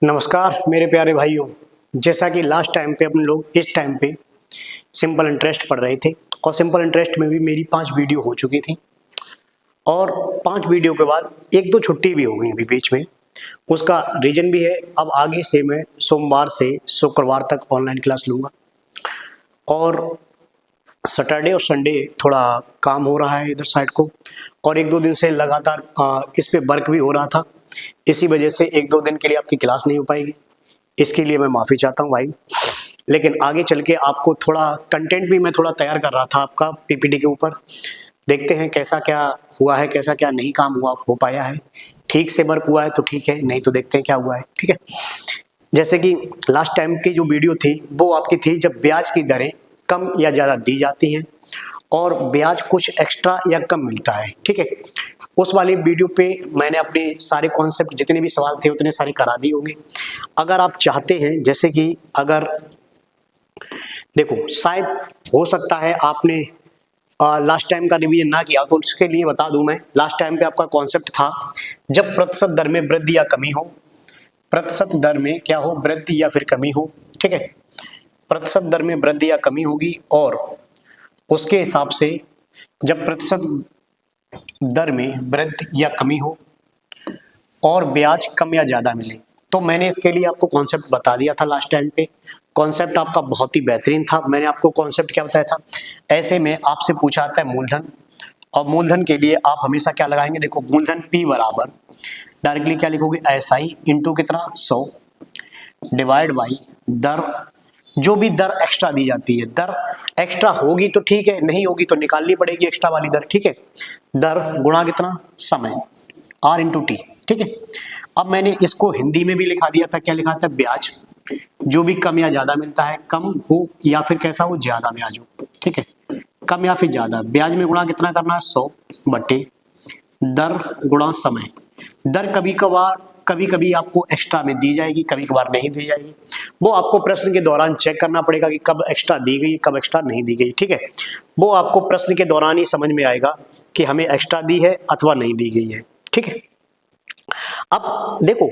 नमस्कार मेरे प्यारे भाइयों। जैसा कि लास्ट टाइम पे अपन लोग इस टाइम पे सिंपल इंटरेस्ट पढ़ रहे थे और सिंपल इंटरेस्ट में भी मेरी 5 वीडियो हो चुकी थी और 5 वीडियो के बाद एक दो छुट्टी भी हो गई अभी बीच में। उसका रीजन भी है, अब आगे से मैं सोमवार से शुक्रवार तक ऑनलाइन क्लास लूँगा और सैटरडे और संडे थोड़ा काम हो रहा है इधर साइड को और एक दो दिन से लगातार इस पे वर्क भी हो रहा था। इसी वजह से एक दो दिन के लिए आपकी क्लास नहीं हो पाएगी, इसके लिए मैं माफ़ी चाहता हूँ भाई। लेकिन आगे चल के आपको थोड़ा कंटेंट भी मैं थोड़ा तैयार कर रहा था आपका पीपीटी के ऊपर। देखते हैं कैसा क्या हुआ है, कैसा क्या नहीं काम हुआ हो पाया है। ठीक से वर्क हुआ है तो ठीक है, नहीं तो देखते हैं क्या हुआ है। ठीक है, जैसे कि लास्ट टाइम की जो वीडियो थी वो आपकी थी जब ब्याज की दरें कम या ज़्यादा दी जाती हैं और ब्याज कुछ एक्स्ट्रा या कम मिलता है। ठीक है, उस वाली वीडियो पे मैंने अपने सारे कॉन्सेप्ट जितने भी सवाल थे उतने सारे करा दिए होंगे। अगर आप चाहते हैं, जैसे कि अगर देखो शायद हो सकता है आपने लास्ट टाइम का रिवीजन ना किया तो उसके लिए बता दूं मैं। लास्ट टाइम पे आपका कॉन्सेप्ट था जब प्रतिशत दर में वृद्धि या कमी हो, प्रतिशत दर में क्या हो, वृद्धि या फिर कमी हो। ठीक है, प्रतिशत दर में वृद्धि या कमी होगी और उसके हिसाब से जब प्रतिशत दर में वृद्धि या कमी हो और ब्याज कम या ज़्यादा मिले, तो मैंने इसके लिए आपको कॉन्सेप्ट बता दिया था लास्ट टाइम पे। कॉन्सेप्ट आपका बहुत ही बेहतरीन था। मैंने आपको कॉन्सेप्ट क्या बताया था, ऐसे में आपसे पूछा जाता है मूलधन, और मूलधन के लिए आप हमेशा क्या लगाएंगे, देखो मूलधन P बराबर डायरेक्टली क्या लिखोगे, SI इंटू कितना 100 डिवाइड बाई दर, जो भी दर एक्स्ट्रा दी जाती है। दर एक्स्ट्रा होगी तो ठीक है, नहीं होगी तो निकालनी पड़ेगी एक्स्ट्रा वाली दर। ठीक है, दर गुणा कितना समय R इंटू टी। ठीक है, अब मैंने इसको हिंदी में भी लिखा दिया था, क्या लिखा था, ब्याज जो भी कम या ज्यादा मिलता है, कम हो या फिर कैसा हो, ज्यादा ब्याज हो। ठीक है, कम या फिर ज्यादा ब्याज में गुणा कितना करना है, 100 बटे दर गुणा समय। दर कभी कभी आपको एक्स्ट्रा में दी जाएगी, कभी कभार नहीं दी जाएगी। वो आपको प्रश्न के दौरान चेक करना पड़ेगा कि कब एक्स्ट्रा दी गई, कब एक्स्ट्रा नहीं दी गई। ठीक है, वो आपको प्रश्न के दौरान ही समझ में आएगा कि हमें एक्स्ट्रा दी है अथवा नहीं दी गई है। ठीक है, अब देखो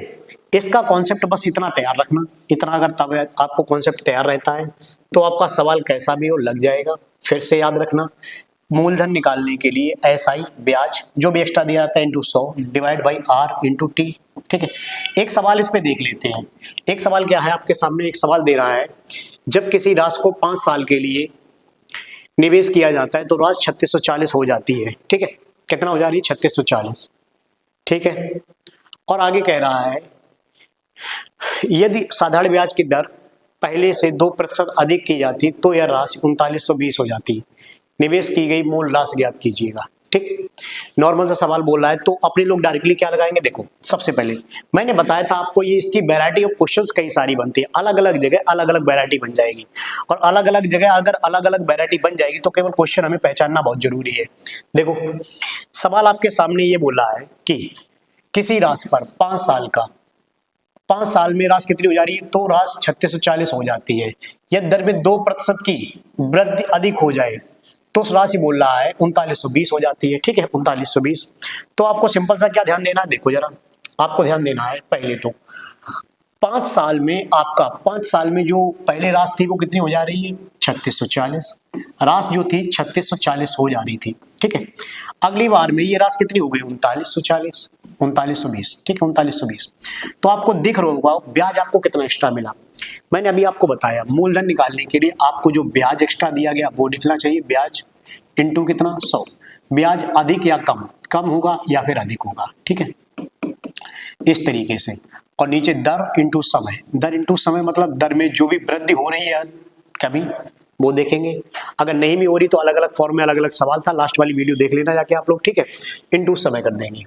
इसका कॉन्सेप्ट बस इतना तैयार रखना, इतना अगर तब आपको कॉन्सेप्ट तैयार रहता है तो आपका सवाल कैसा भी हो लग जाएगा। फिर से याद रखना, मूलधन निकालने के लिए SI ब्याज जो भी एक्स्ट्रा दिया जाता है into 100 divide by R into T. ठीक है, एक सवाल इस पे देख लेते हैं। एक सवाल क्या है आपके सामने, एक सवाल दे रहा है जब किसी राशि को 5 साल के लिए निवेश किया जाता है तो राशि 3640 हो जाती है। ठीक है, कितना हो जा रही है, 3640। ठीक है, और आगे कह रहा है यदि साधारण ब्याज की दर पहले से 2% अधिक की जाती तो यह राशि 3920 हो जाती। निवेश की गई मूल राशि ज्ञात कीजिएगा। ठीक, नॉर्मल सा सवाल बोल रहा है तो अपने लोग डायरेक्टली क्या लगाएंगे, देखो सबसे पहले मैंने बताया था आपको ये इसकी वैरायटी ऑफ क्वेश्चंस कई सारी बनती है, अलग अलग जगह अलग अलग वैरायटी बन जाएगी और अलग अलग जगह अगर अलग अलग वैरायटी बन जाएगी तो केवल क्वेश्चन हमें पहचानना बहुत जरूरी है। देखो सवाल आपके सामने ये बोला है कि किसी राशि पर 5 साल में राशि कितनी हो जा रही है, तो राशि 3640 हो जाती है। यदि दर में 2% की वृद्धि अधिक हो जाए तो उस राशि बोल रहा है 3920 हो जाती है। ठीक है, 3920। तो आपको सिंपल सा क्या ध्यान देना है, देखो जरा आपको ध्यान देना है पहले तो 5 साल में आपका 5 साल में जो पहले राशि थी वो कितनी हो जा रही है, 3640। राशि जो थी 3640 हो जा रही थी। ठीक है, अगली बार में ये राशि कितनी हो गई, 3940, 3920। ठीक है, 3920। तो आपको दिख रहा होगा ब्याज आपको कितना एक्स्ट्रा मिला। मैंने अभी आपको बताया मूलधन निकालने के लिए आपको जो ब्याज एक्स्ट्रा दिया गया वो लिखना चाहिए, ब्याज इंटू कितना 100। ब्याज अधिक या कम, कम होगा या फिर अधिक होगा। ठीक है, इस तरीके से। और नीचे दर इंटू समय, दर इंटू समय मतलब दर में जो भी वृद्धि हो रही है कभी वो देखेंगे, अगर नहीं भी हो रही तो अलग अलग फॉर्म में अलग अलग सवाल था, लास्ट वाली वीडियो देख लेना जाके आप लोग। ठीक है, इंटू समय कर देंगे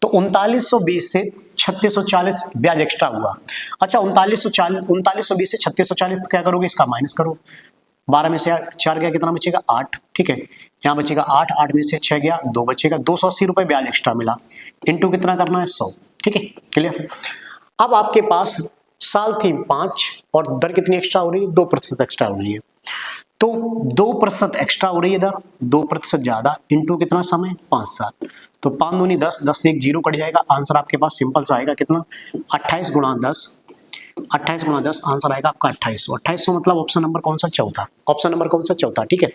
तो 3920 से 3640 ब्याज एक्स्ट्रा हुआ। अच्छा 3920 से 3640 तो क्या करोगे, इसका माइनस करो। 12 में से 4 गया कितना बचेगा, 8। ठीक है, यहाँ बचेगा 8, 8 में से 6 गया 2 बचेगा, 280 रुपए ब्याज एक्स्ट्रा मिला। इंटू कितना करना है, 100। ठीक है, क्लियर। अब आपके पास साल थी 5 और दर कितनी एक्स्ट्रा हो रही है, 2% एक्स्ट्रा हो रही है। तो 2% एक्स्ट्रा हो रही है दर, 2% ज्यादा, इंटू कितना समय, 5 साल। तो 5 दूनी 10, 10 से एक जीरो कट जाएगा, आंसर आपके पास सिंपल सा आएगा कितना, 28 गुणा 10 28 गुणा 10, आंसर आएगा आपका 2800। 2800 मतलब ऑप्शन नंबर कौन सा? चौथा। ऑप्शन नंबर कौन सा? चौथा। ठीक है,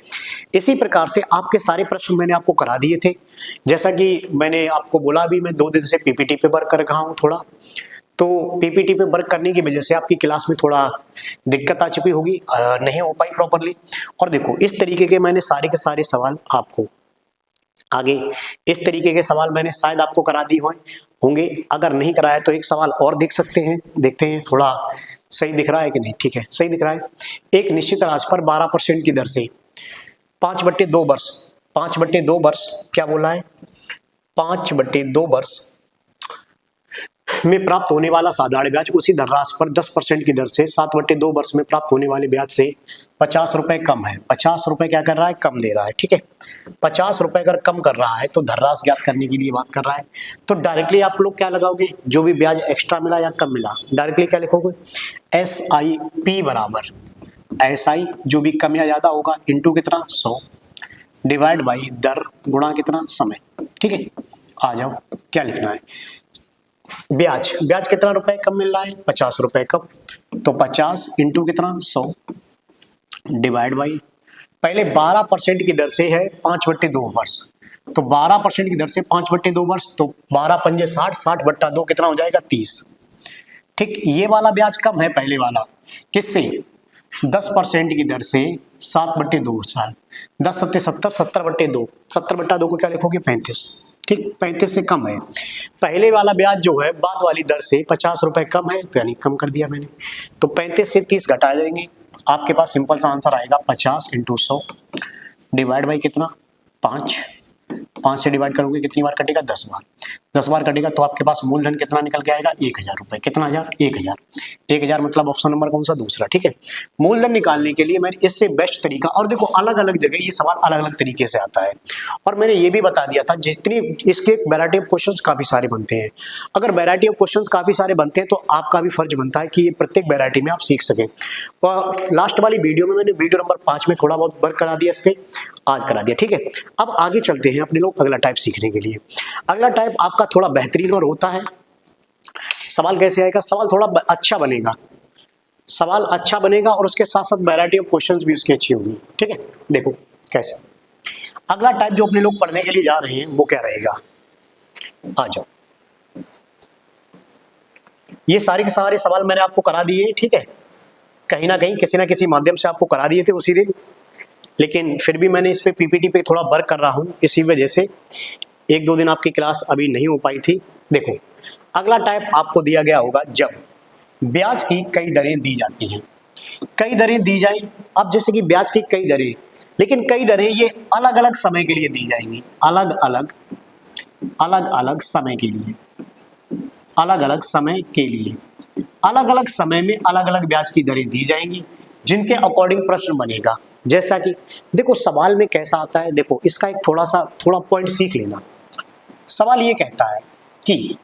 इसी प्रकार से आपके सारे प्रश्न मैंने आपको करा दिए थे। जैसा कि मैंने आपको बोला, अभी मैं 2 दिन से पीपीटी पे वर्क कर रहा हूँ थोड़ा, तो पीपीटी पे वर्क करने की वजह से आपकी क्लास में थोड़ा दिक्कत आ चुकी होगी, नहीं हो पाई प्रॉपरली। और देखो इस तरीके के मैंने सारे के सारे सवाल आपको आगे, इस तरीके के सवाल मैंने शायद आपको करा दिए होंगे। अगर नहीं कराया तो एक सवाल और देख सकते हैं, देखते हैं थोड़ा सही दिख रहा है कि नहीं। ठीक है, सही दिख रहा है। एक निश्चित राशि पर 12% की दर से 5/2 वर्ष, 5/2 वर्ष क्या बोला है? 5/2 वर्ष में प्राप्त होने वाला साधारण ब्याज उसी धनराशि पर 10% की दर से 7/2 वर्ष में प्राप्त होने वाले ब्याज से 50 रुपए कम है। 50 रुपए क्या कर रहा है? कम दे रहा है। ठीक है, 50 रुपए अगर कम कर रहा है तो धनराशि ज्ञात करने के लिए बात कर रहा है। तो डायरेक्टली आप लोग क्या लगाओगे? जो भी ब्याज एक्स्ट्रा मिला या कम मिला, डायरेक्टली क्या लिखोगे? SIP बराबर SI जो भी कम या ज्यादा होगा इंटू कितना? 100 डिवाइड बाई दर गुणा कितना? समय। ठीक है, आ जाओ क्या लिखना है? ब्याज, ब्याज कितना रुपए कम मिल रहा है? 50 रुपए कम, तो 50 इंटू कितना? 100 डिवाइड बाई, पहले 12% की दर से है 5/2 वर्ष, तो 12% की दर से 5/2 वर्ष, तो 12 पंजे 60, 60/2 कितना हो जाएगा? 30। ठीक, ये वाला ब्याज कम है पहले वाला, किससे? 10% की दर से 7/2 साल, 10 सत्ते 70, 70/2, 70/2 को क्या लिखोगे? 35। ठीक, 35 से कम है। पहले वाला ब्याज जो है बाद वाली दर से 50 रुपए कम है, तो यानी कम कर दिया मैंने, तो 35 से 30 घटा देंगे, आपके पास सिंपल सा आंसर आएगा 50 इंटू 100 डिवाइड बाई कितना? 5। 5 से डिवाइड करोगे कितनी बार कटेगा? 10 बार। 10 बार कटेगा तो आपके पास मूलधन कितना निकल के आएगा? 1000 रुपए। कितना हजार? 1000। 1000 मतलब ऑप्शन नंबर कौन सा? दूसरा। ठीक है, मूलधन निकालने के लिए मैंने इससे बेस्ट तरीका, और देखो अलग अलग जगह ये सवाल अलग अलग तरीके से आता है, और मैंने ये भी बता दिया था जितनी इसके वैरायटी ऑफ क्वेश्चंस काफी सारे बनते हैं। अगर वैरायटी ऑफ क्वेश्चंस काफी सारे बनते हैं तो आपका भी फर्ज बनता है कि ये प्रत्येक वैरायटी में आप सीख सकें। और लास्ट वाली वीडियो में मैंने वीडियो नंबर 5 में थोड़ा बहुत वर्क करा दिया, इस पे आज करा दिया। ठीक है, अब आगे चलते हैं अपने लोग अगला टाइप सीखने के लिए। अगला टाइप आपका थोड़ा बेहतरीन और होता है। सवाल कैसे आएगा? सवाल थोड़ा अच्छा बनेगा, सवाल अच्छा बनेगा और उसके साथ साथ वैरायटी ऑफ क्वेश्चंस भी उसकी अच्छी होगी। ठीक है, देखो कैसे। अगला टाइप जो अपने लोग पढ़ने के लिए जा रहे हैं वो क्या रहेगा? आ जाओ, ये सारे के सारे सवाल मैंने आपको करा दिए। ठीक है, कहीं ना कहीं किसी ना किसी माध्यम से आपको करा दिए थे उसी दिन, लेकिन फिर भी मैंने इस पे पीपीटी पे थोड़ा वर्क कर रहा हूँ, इसी वजह से 1-2 दिन आपकी क्लास अभी नहीं हो पाई थी। देखो अगला टाइप आपको दिया गया होगा जब ब्याज की कई दरें दी जाती हैं। कई दरें दी जाए, अब जैसे कि ब्याज की कई दरें, लेकिन कई दरें ये अलग अलग समय के लिए दी जाएंगी, अलग अलग समय के लिए, अलग अलग समय के लिए, अलग अलग समय में अलग अलग ब्याज की दरें दी जाएंगी, जिनके अकॉर्डिंग प्रश्न बनेगा। जैसा कि देखो सवाल में कैसा आता है, देखो इसका एक थोड़ा पॉइंट सीख लेना। सवाल ये कहता है कि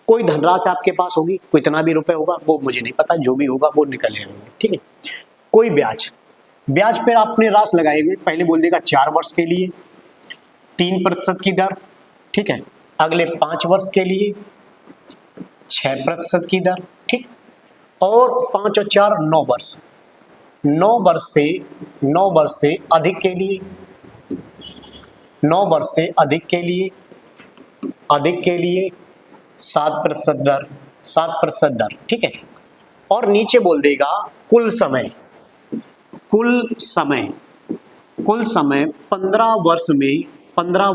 कोई धनराशि आपके पास होगी, कोई इतना भी रुपए होगा, वो मुझे नहीं पता, जो भी होगा वो निकल आएगा। ठीक है, कोई ब्याज पर आपने राशि लगाए हुए, पहले बोल देगा 4 वर्ष के लिए 3% की दर। ठीक है, अगले 5 वर्ष के लिए 6% की दर। ठीक, और 5 और 4 9 वर्ष, 9 वर्ष से अधिक के लिए, 9 वर्ष से अधिक के लिए 7% दर, 7% दर। ठीक है, और नीचे बोल देगा कुल समय 15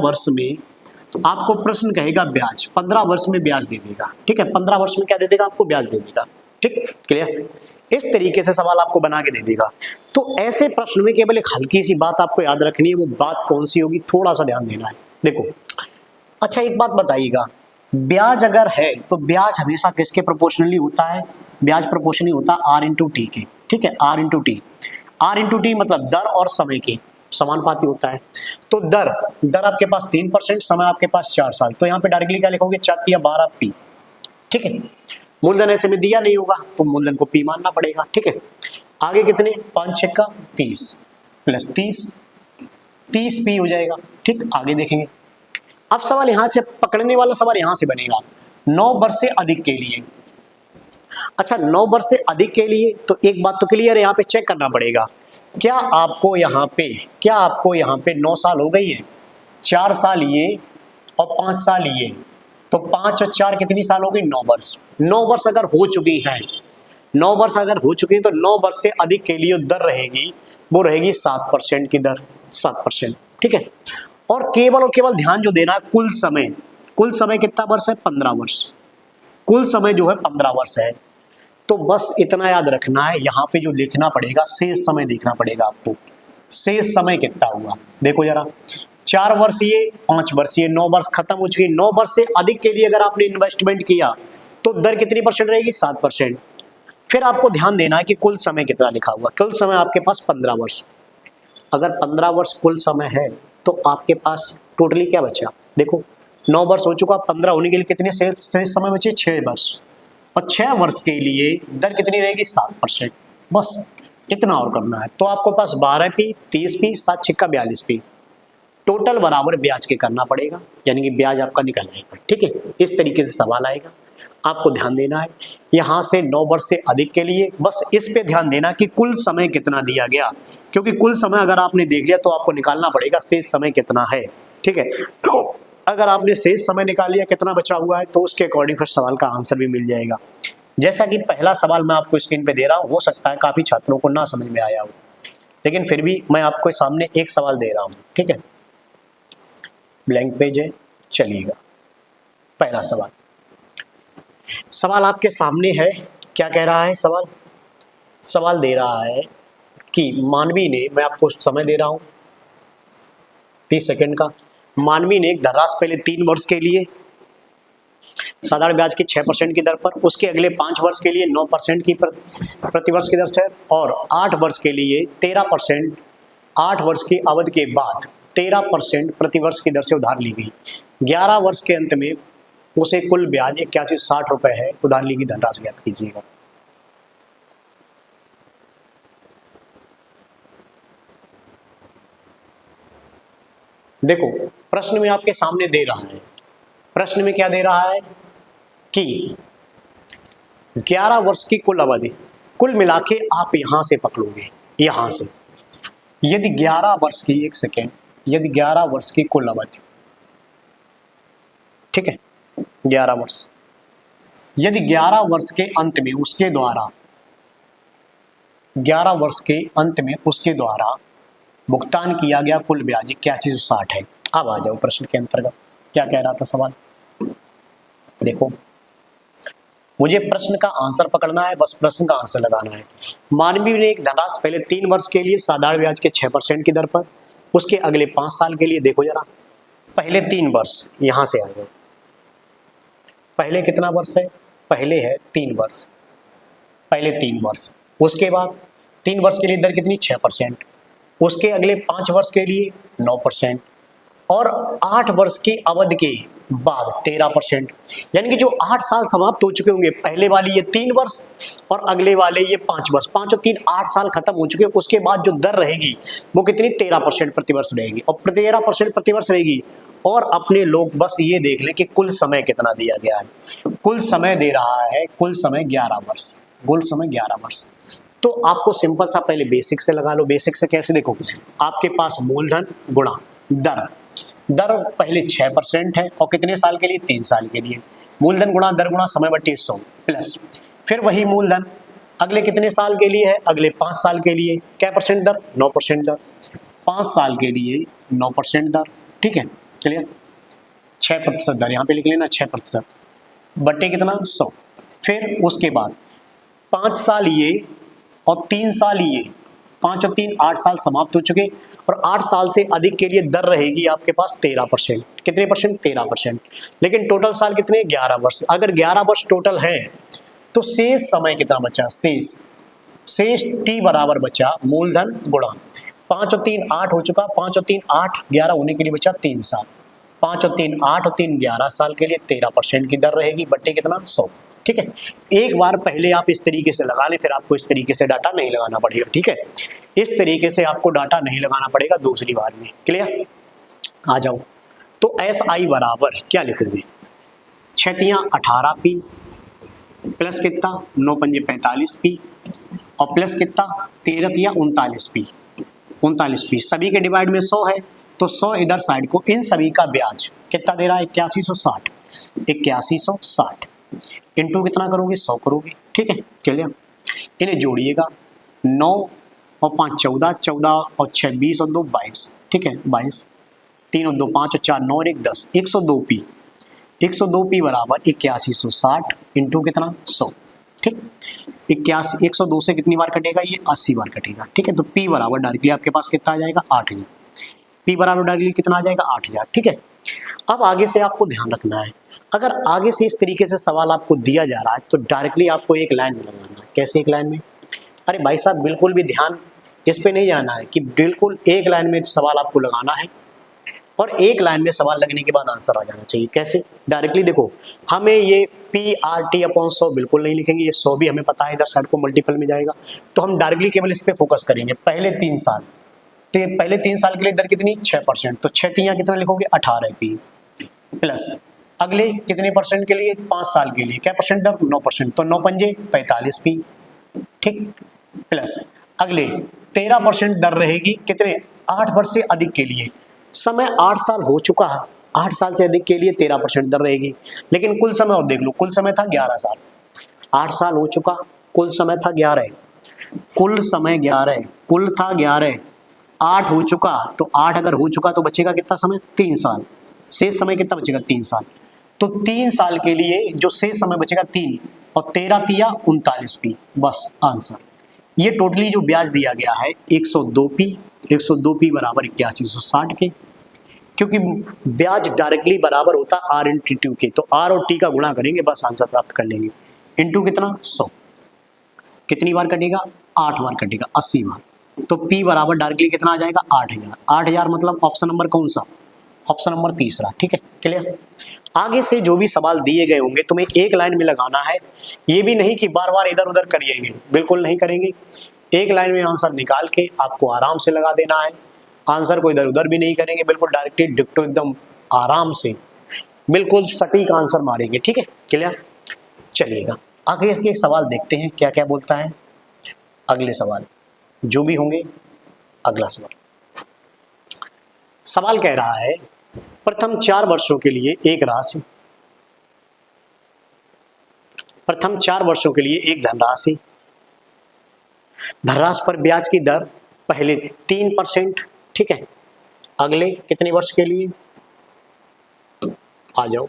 वर्ष में आपको प्रश्न कहेगा ब्याज, 15 वर्ष में ब्याज दे देगा। ठीक है, 15 वर्ष में क्या दे देगा? आपको ब्याज दे देगा। ठीक, क्लियर? इस तरीके से सवाल आपको बना के दे देगा। तो ऐसे प्रश्न में केवल एक हल्की सी बात आपको याद रखनी है, वो बात कौन सी होगी? थोड़ा सा ध्यान देना है। देखो अच्छा एक बात बताइएगा, ब्याज अगर है तो ब्याज हमेशा किसके प्रोपोर्शनली होता है? ब्याज प्रोपोर्शनली होता है R इंटू टी के। ठीक है, R इंटू टी मतलब दर और समय के समानुपाती होता है। तो दर आपके पास 3%, समय आपके पास 4 साल, तो यहाँ पे डायरेक्टली क्या लिखोगे? 4 या 12 P। ठीक है, मूलधन ऐसे में दिया नहीं होगा तो मूलधन को P मानना पड़ेगा। ठीक है, आगे कितने? 5 6 का 30 प्लस 30 P हो जाएगा। ठीक, आगे देखेंगे। अब सवाल यहाँ से पकड़ने वाला सवाल यहाँ से बनेगा, 9 वर्ष से अधिक के लिए, अच्छा 9 वर्ष से अधिक के लिए तो एक बात तो क्लियर है, यहाँ पे चेक करना पड़ेगा, क्या आपको यहाँ पे 9 साल हो गई है, 4 साल ये और 5 साल ये, तो 5 और 4 कितनी साल हो गई, 9 वर्ष। 9 वर्ष अगर हो चुकी हैं, 9 वर्ष अगर हो चुकी है तो 9 वर्ष से अधिक के लिए दर रहेगी, वो रहेगी 7% की दर, 7%। ठीक है, और केवल ध्यान जो देना है, कुल समय कितना वर्ष है, 15 वर्ष। कुल समय जो है 15 वर्ष है। तो बस इतना याद रखना है, यहाँ पे जो लिखना पड़ेगा शेष समय देखना पड़ेगा आपको, शेष समय कितना हुआ। देखो जरा, 4 वर्ष ये, 5 वर्ष ये, 9 वर्ष खत्म हो चुकी। 9 वर्ष से अधिक के लिए अगर आपने इन्वेस्टमेंट किया तो दर कितनी परसेंट रहेगी, 7%। फिर आपको ध्यान देना है कि कुल समय कितना लिखा हुआ, कुल समय आपके पास 15 वर्ष। अगर 15 वर्ष कुल समय है तो आपके पास टोटली क्या बचा, देखो 9 वर्ष हो चुका, 15 होने के लिए कितने शेष समय बचे, 6 वर्ष। और 6 वर्ष के लिए दर कितनी रहेगी, 7%। बस इतना और करना है। तो आपको पास 12p, 30p, 7 छिक्का 42p टोटल बराबर ब्याज के करना पड़ेगा, यानी कि ब्याज आपका निकल जाएगा। ठीक है, इस तरीके से सवाल आएगा, आपको ध्यान देना है। यहाँ से 9 वर्ष से अधिक के लिए बस इस पे ध्यान देना कि कुल समय कितना दिया गया, क्योंकि कुल समय अगर आपने देख लिया तो आपको निकालना पड़ेगा शेष समय कितना है। ठीक है, तो अगर आपने शेष समय निकाल लिया कितना बचा हुआ है तो उसके अकॉर्डिंग फिर सवाल का आंसर भी मिल जाएगा। जैसा कि पहला सवाल मैं आपको स्क्रीन पे दे रहा हूँ, हो सकता है काफी छात्रों को ना समझ में आया हो, लेकिन फिर भी मैं आपको सामने एक सवाल दे रहा हूँ। ठीक है, ब्लैंक पेज है, चलिएगा। पहला सवाल आपके सामने है, क्या कह रहा है सवाल दे रहा है कि मानवी ने, मैं आपको समय दे रहा हूं 30 सेकंड का, मानवी ने एक धनराशि पहले 3 वर्ष के लिए साधारण ब्याज की 6% की दर पर, उसके अगले 5 वर्ष के लिए 9% की प्रतिवर्ष की दर से, और 8 वर्ष के लिए 13%, 8 वर्ष की अवधि के बाद 13% प्रतिवर्ष की दर से उधार ली गई। 11 वर्ष के अंत में उसे कुल ब्याज 8160 रुपए है, उधार ली गई धनराशि ज्ञात कीजिएगा। देखो प्रश्न में आपके सामने दे रहा है, प्रश्न में क्या दे रहा है कि 11 वर्ष की कुल अवधि, कुल मिला के आप यहां से पकड़ोगे, यहां से, यदि 11 वर्ष की, एक सेकेंड, यदि 11 वर्ष की कुल अवधि, ठीक है 11 वर्ष, यदि 11 वर्ष के अंत में उसके द्वारा, 11 वर्ष के अंत में उसके द्वारा भुगतान किया गया कुल ब्याज 8160 है। अब आ जाओ प्रश्न के अंतर्गत, क्या कह रहा था सवाल। देखो मुझे प्रश्न का आंसर पकड़ना है, बस प्रश्न का आंसर लगाना है। मानवी ने एक धनराशि पहले 3 वर्ष के लिए साधारण ब्याज के 6% की दर पर, उसके अगले 5 साल के लिए, देखो जरा, पहले 3 वर्ष, यहां से आ जाओ, पहले कितना वर्ष है, पहले है 3 वर्ष, पहले 3 वर्ष, उसके बाद 3 वर्ष के लिए दर कितनी, 6%, उसके अगले 5 वर्ष के लिए 9%, और 8 वर्ष की अवधि के बाद 13%, यानी कि जो 8 साल समाप्त हो चुके होंगे, पहले वाली ये 3 वर्ष और अगले वाले ये 5 वर्ष, 5 और 3 8 साल खत्म हो चुके, उसके बाद जो दर रहेगी वो कितनी, 13% प्रतिवर्ष रहेगी, और 13% प्रतिवर्ष रहेगी। और अपने लोग बस ये देख लें कि कुल समय कितना दिया गया है, कुल समय दे रहा है, कुल समय 11 वर्ष, कुल समय 11 वर्ष। तो आपको सिंपल सा पहले बेसिक से लगा लो। बेसिक से कैसे, देखो आपके पास मूलधन गुणा दर, दर पहले 6% है और कितने साल के लिए, 3 साल के लिए, मूलधन गुणा दर गुणा समय बटे 100 प्लस, फिर वही मूलधन अगले कितने साल के लिए है, अगले 5 साल के लिए, क्या परसेंट दर, 9% दर, 5 साल के लिए 9% दर। ठीक है, चलिए 6% दर यहाँ पे लिख लेना, 6% बटे कितना, 100। फिर उसके बाद 5 साल ये और 3 साल ये, 5 और 3 8 साल समाप्त हो चुके, और 8 साल से अधिक के लिए दर रहेगी आपके पास 13%। कितने परसेंट, 13%। लेकिन टोटल साल कितने, 11 वर्ष। अगर 11 वर्ष टोटल है तो शेष समय कितना बचा, शेष टी बराबर बचा मूलधन गुणा 5 और 3 8 हो चुका, 5 और 3 8, 11 होने के लिए बचा 3 साल, 5 और 3 8 और 3 11 साल के लिए 13% की दर रहेगी, बट्टे कितना, 100। ठीक है, एक बार पहले आप इस तरीके से लगा लें, फिर आपको इस तरीके से डाटा नहीं लगाना पड़ेगा। ठीक है, इस तरीके से आपको डाटा नहीं लगाना पड़ेगा दूसरी बार में। क्लियर, आ जाओ। तो एस आई बराबर क्या लिखोगे, 6 × 18p प्लस कितना 9 पंजे 45 पी और प्लस कितना 13 या 39 पी, 39 पी। सभी के डिवाइड में 100 है तो 100 इधर साइड को, इन सभी का ब्याज कितना दे रहा है 8160, 8160 इंटू कितना करोगे 100 करोगे, ठीक है क्लियर। इन्हें जोड़िएगा 9 और 5 14, 14 और 6 20 और 2 22, ठीक है 22, 3 और 2 5 और 4 9 और 1 10, 102 पी, 102 पी बराबर 8160 इंटू कितना 100, ठीक। 81 102 से कितनी बार कटेगा ये 80 बार कटेगा, ठीक है। तो पी बराबर डायरेक्टली आपके पास कितना आ जाएगा 8000, पी बराबर डायरेक्टली कितना आ जाएगा 8000, ठीक है। अब आगे से आपको ध्यान रखना है, अगर आगे से इस तरीके से सवाल आपको दिया जा रहा है तो डायरेक्टली आपको एक लाइन में लगाना है। कैसे एक लाइन में? अरे भाई साहब बिल्कुल भी ध्यान इस पे नहीं जाना है कि बिल्कुल एक लाइन में सवाल आपको लगाना है और एक लाइन में सवाल लगने के बाद आंसर आ जाना चाहिए। कैसे? डायरेक्टली देखो, हमें ये PRT/100 बिल्कुल नहीं लिखेंगे, ये 100 भी हमें पता है इधर साइड को मल्टीपल में जाएगा, तो हम डायरेक्टली केवल इस पे फोकस करेंगे। पहले 3 साल, तो पहले 3 साल के लिए दर कितनी 6%, तो 6 3 कितना लिखोगे 18 पी प्लस अगले कितने परसेंट के लिए 5 साल के लिए क्या परसेंट दर 9%, तो 9 पंजे 45 पी, ठीक, प्लस अगले 13% दर रहेगी कितने 8 वर्ष से अधिक के लिए, समय 8 साल हो चुका है, 8 साल से अधिक के लिए 13% दर रहेगी। लेकिन कुल समय और देख लो, कुल समय था 11 साल, 8 साल हो चुका, कुल समय था 11, कुल समय 11, कुल था 11, 8 हो चुका, तो 8 अगर हो चुका तो बचेगा कितना समय 3 साल, शेष समय कितना बचेगा 3 साल, तो 3 साल के लिए जो शेष समय बचेगा 3 और 13 तिया 39 पी, बस आंसर। ये टोटली जो ब्याज दिया गया है 102 पी, 102 पी बराबर 8160 के, क्योंकि ब्याज डायरेक्टली बराबर होता है आर इंटू टी के, तो आर और टी का गुणा करेंगे बस आंसर प्राप्त कर लेंगे। इंटू कितना 100, कितनी बार कटेगा 8 बार कटेगा 80 बार, तो P बराबर डायरेक्टली कितना आ जाएगा 8000, 8000 मतलब ऑप्शन नंबर कौन सा, ऑप्शन नंबर तीसरा, ठीक है क्लियर। आगे से जो भी सवाल दिए गए होंगे तुम्हें एक लाइन में लगाना है, ये भी नहीं कि बार बार इधर उधर करिएंगे, बिल्कुल नहीं करेंगे, एक लाइन में आंसर निकाल के आपको आराम से लगा देना है, आंसर को इधर उधर भी नहीं करेंगे, बिल्कुल डायरेक्टली डिक्टो एकदम आराम से बिल्कुल सटीक आंसर मारेंगे, ठीक है क्लियर। चलिएगा आगे इसके सवाल देखते हैं क्या क्या बोलता है, अगले सवाल जो भी होंगे। अगला सवाल कह रहा है प्रथम 4 वर्षों के लिए एक राशि, प्रथम 4 वर्षों के लिए एक धनराशि, धनराशि पर ब्याज की दर पहले 3%, ठीक है, अगले कितने वर्ष के लिए आ जाओ,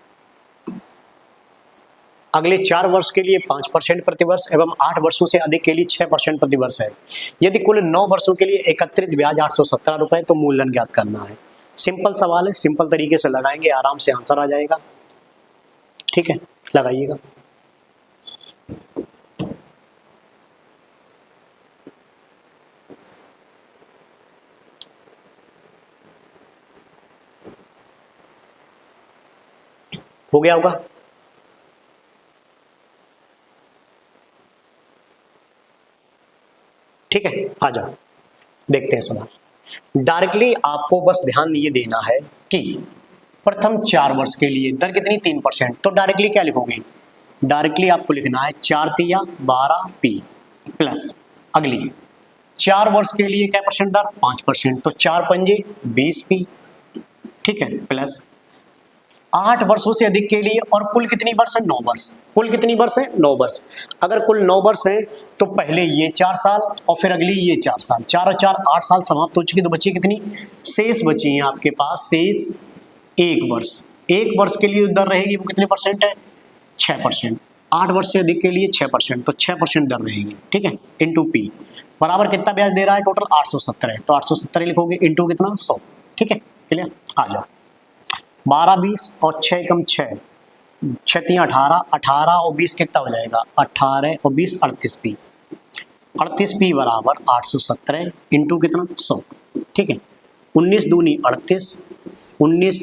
अगले 4 वर्ष के लिए 5% प्रतिवर्ष एवं 8 वर्षों से अधिक के लिए 6% प्रतिवर्ष है। यदि कुल 9 वर्षों के लिए एकत्रित ब्याज 817 रुपए, तो मूलधन ज्ञात करना है। सिंपल सवाल है, सिंपल तरीके से लगाएंगे आराम से आंसर आ जाएगा, ठीक है लगाइएगा। हो गया होगा, ठीक है आ जाओ देखते हैं सवाल। डायरेक्टली आपको बस ध्यान ये देना है कि प्रथम 4 वर्ष के लिए दर कितनी 3%, तो डायरेक्टली क्या लिखोगे, डायरेक्टली आपको लिखना है 4 तिया 12 पी प्लस अगली 4 वर्ष के लिए क्या परसेंट दर 5%, तो 4 पंजे 20 पी, ठीक है, प्लस 8 वर्षों से अधिक के लिए और कुल कितनी वर्ष है 9 वर्ष, कुल कितनी वर्ष है 9 वर्ष, अगर कुल 9 वर्ष है तो पहले ये 4 साल और फिर अगली ये 4 साल, 4 और 4 8 साल समाप्त हो चुकी, तो बची कितनी शेष बची है आपके पास शेष 1 वर्ष, 1 वर्ष के लिए दर रहेगी वो कितने परसेंट है 6%, 8 वर्ष से अधिक के लिए 6%, तो 6% दर रहेगी, ठीक है, इंटू पी बराबर कितना ब्याज दे रहा है टोटल 870 है, तो 870 लिखोगे इंटू कितना 100, ठीक है क्लियर आ जाओ। 12 20 और 6 एकम 6, 6 3 18, 18 और 20 कितना हो जाएगा 18 और 20 38 पी, 38 पी बराबर 870 इंटू कितना 100, ठीक है, 19 दूनी 38, 19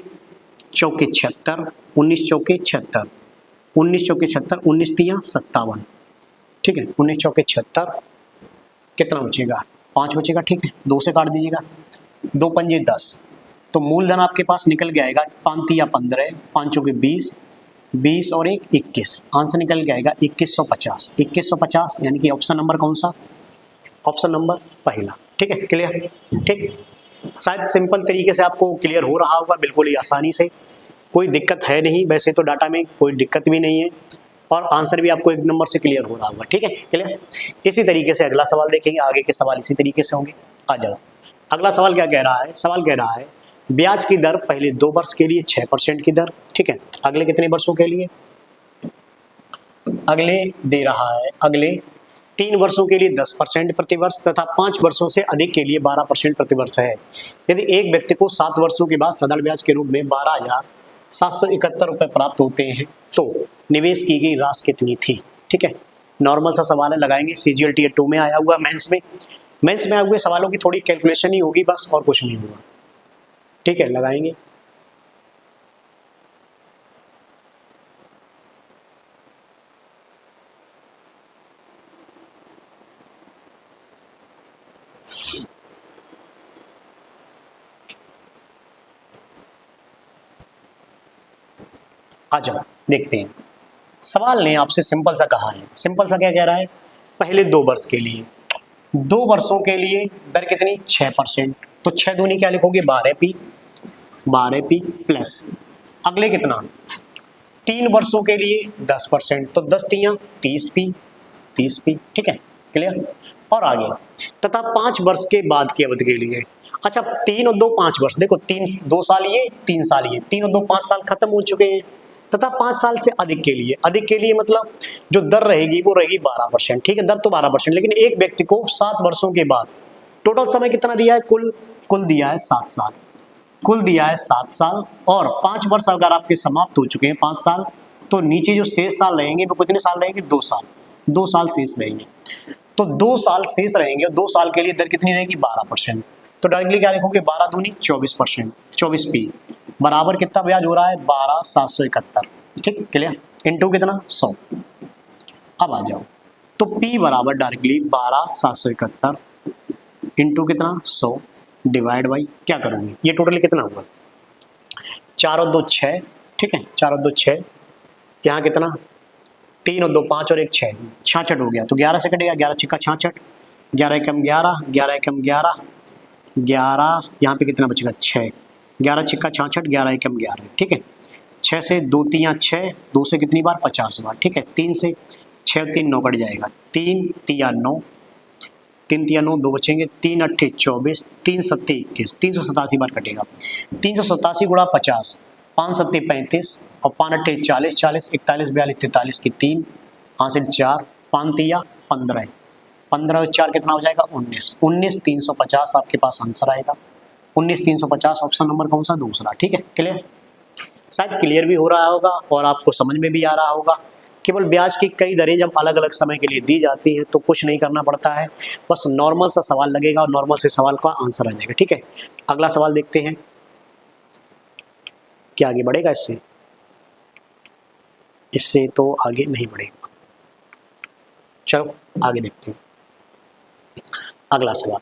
चौके 76, 19 चौके 76, 19 चौके 76, 19 तिया 57, ठीक है, 19 चौके 76 कितना बचेगा 5 बचेगा, ठीक है 2 से काट दीजिएगा, 2 पंजे 10, तो मूलधन आपके पास निकल के आएगा 5 तिया 15, 5 चौके 20, 20 और 1 21, आंसर निकल के आएगा 2150। 2150 यानी कि ऑप्शन नंबर कौन सा? ऑप्शन नंबर पहला। ठीक है, क्लियर? ठीक, शायद सिंपल तरीके से आपको क्लियर हो रहा होगा, बिल्कुल ही आसानी से, कोई दिक्कत है नहीं। वैसे तो डाटा में कोई दिक्कत भी नहीं है और आंसर भी आपको एक नंबर से क्लियर हो रहा होगा। ठीक है, क्लियर? इसी तरीके से अगला सवाल देखेंगे, आगे के सवाल इसी तरीके से होंगे। आ जाओ, अगला सवाल क्या कह रहा है? सवाल कह रहा है ब्याज की दर पहले 2 वर्ष के लिए 6% की दर, ठीक है, अगले कितने वर्षों के लिए? अगले दे रहा है, अगले 3 वर्षों के लिए 10% प्रतिवर्ष तथा 5 वर्षों से अधिक के लिए 12% प्रतिवर्ष है। यदि एक व्यक्ति को 7 वर्षों के बाद सदल ब्याज के रूप में 12,771 रुपए प्राप्त होते हैं तो निवेश की गई राशि कितनी थी? ठीक है, नॉर्मल सा सवाल है, लगाएंगे। CGL Tier 2 में आया हुआ, मेंस में आए हुए सवालों की थोड़ी कैलकुलेशन ही होगी बस, और कुछ नहीं होगा। ठीक है, लगाएंगे। आ जाओ, देखते हैं। सवाल ने आपसे सिंपल सा कहा है। सिंपल सा क्या कह रहा है? पहले 2 वर्ष के लिए, 2 वर्षों के लिए दर कितनी? 6%। तो 6 दूनी क्या लिखोगे? 12p, 12p प्लस अगले कितना? 3 वर्षों के लिए 10%, तो 10 तियां 30p, 30p। ठीक है, क्लियर? और आगे तथा 5 वर्ष के बाद की अवधि के लिए। अच्छा, 3 और 2 5 वर्ष, देखो 2 साल ये, 3 साल ये, 3 और 2 5 साल खत्म हो चुके हैं। तथा 5 साल से अधिक के लिए, अधिक के लिए मतलब जो दर रहेगी वो रहेगी 12%। ठीक है, दर तो 12%, लेकिन एक व्यक्ति को 7 वर्षों के बाद, टोटल समय कितना दिया है? कुल दिया है 7 साल, कुल दिया है 7 साल। और 5 वर्ष अगर आपके समाप्त हो चुके हैं, 5 साल, तो नीचे जो शेष साल रहेंगे वो कितने साल रहेंगे? 2 साल, 2 साल शेष रहेंगे। तो 2 साल शेष रहेंगे और 2 साल के लिए दर कितनी रहेगी? 12%। तो डायरेक्टली क्या लिखोगे? 12 दूनी 24%, 24p बराबर कितना ब्याज हो रहा है? 12,771। ठीक, क्लियर? इनटू कितना? 100। अब आ जाओ, तो p बराबर डायरेक्टली 12,771 इंटू कितना? 100 डिवाइड बाई क्या करोगे? ये टोटल कितना हुआ? 4 और 2 6, ठीक है, 4 और 2 6, यहाँ कितना? 3 और 2 5 और 1 6, 66 हो गया। तो 11 से कटेगा, 11 छिक्का 66, 11 एकम 11, 11 एकम 11, 11, यहाँ पे कितना बचेगा? 6, 11 छिक्का 66, 11 एकम 11। ठीक है, 6 से 2 तियां 6, 2 से कितनी बार? 50 बार। ठीक है, 3 से 6 3 9 कट जाएगा, 3 तिया 9, 3 तिया 9, 2 बचेंगे, 3 अट्ठे 24, 3 सत्ते 21, 387 बार कटेगा। 387 गुणा 50, 5 सत्ते 35 और 5 अट्ठे 40, 40 41 42 43 की 3, हासिल 4, 5 तिया 15, 15 और 4 कितना हो जाएगा? 19, 19 350 आपके पास आंसर आएगा। 19 350 ऑप्शन नंबर कौन सा? दूसरा। ठीक है, क्लियर? शायद क्लियर भी हो रहा होगा और आपको समझ में भी आ रहा होगा। केवल ब्याज की कई दरें जब अलग अलग समय के लिए दी जाती हैं तो कुछ नहीं करना पड़ता है, बस नॉर्मल सा सवाल लगेगा और नॉर्मल से सवाल का आंसर आ जाएगा। ठीक है, अगला सवाल देखते हैं, क्या आगे बढ़ेगा इससे? इससे तो आगे नहीं बढ़ेगा। चलो आगे देखते हैं अगला सवाल।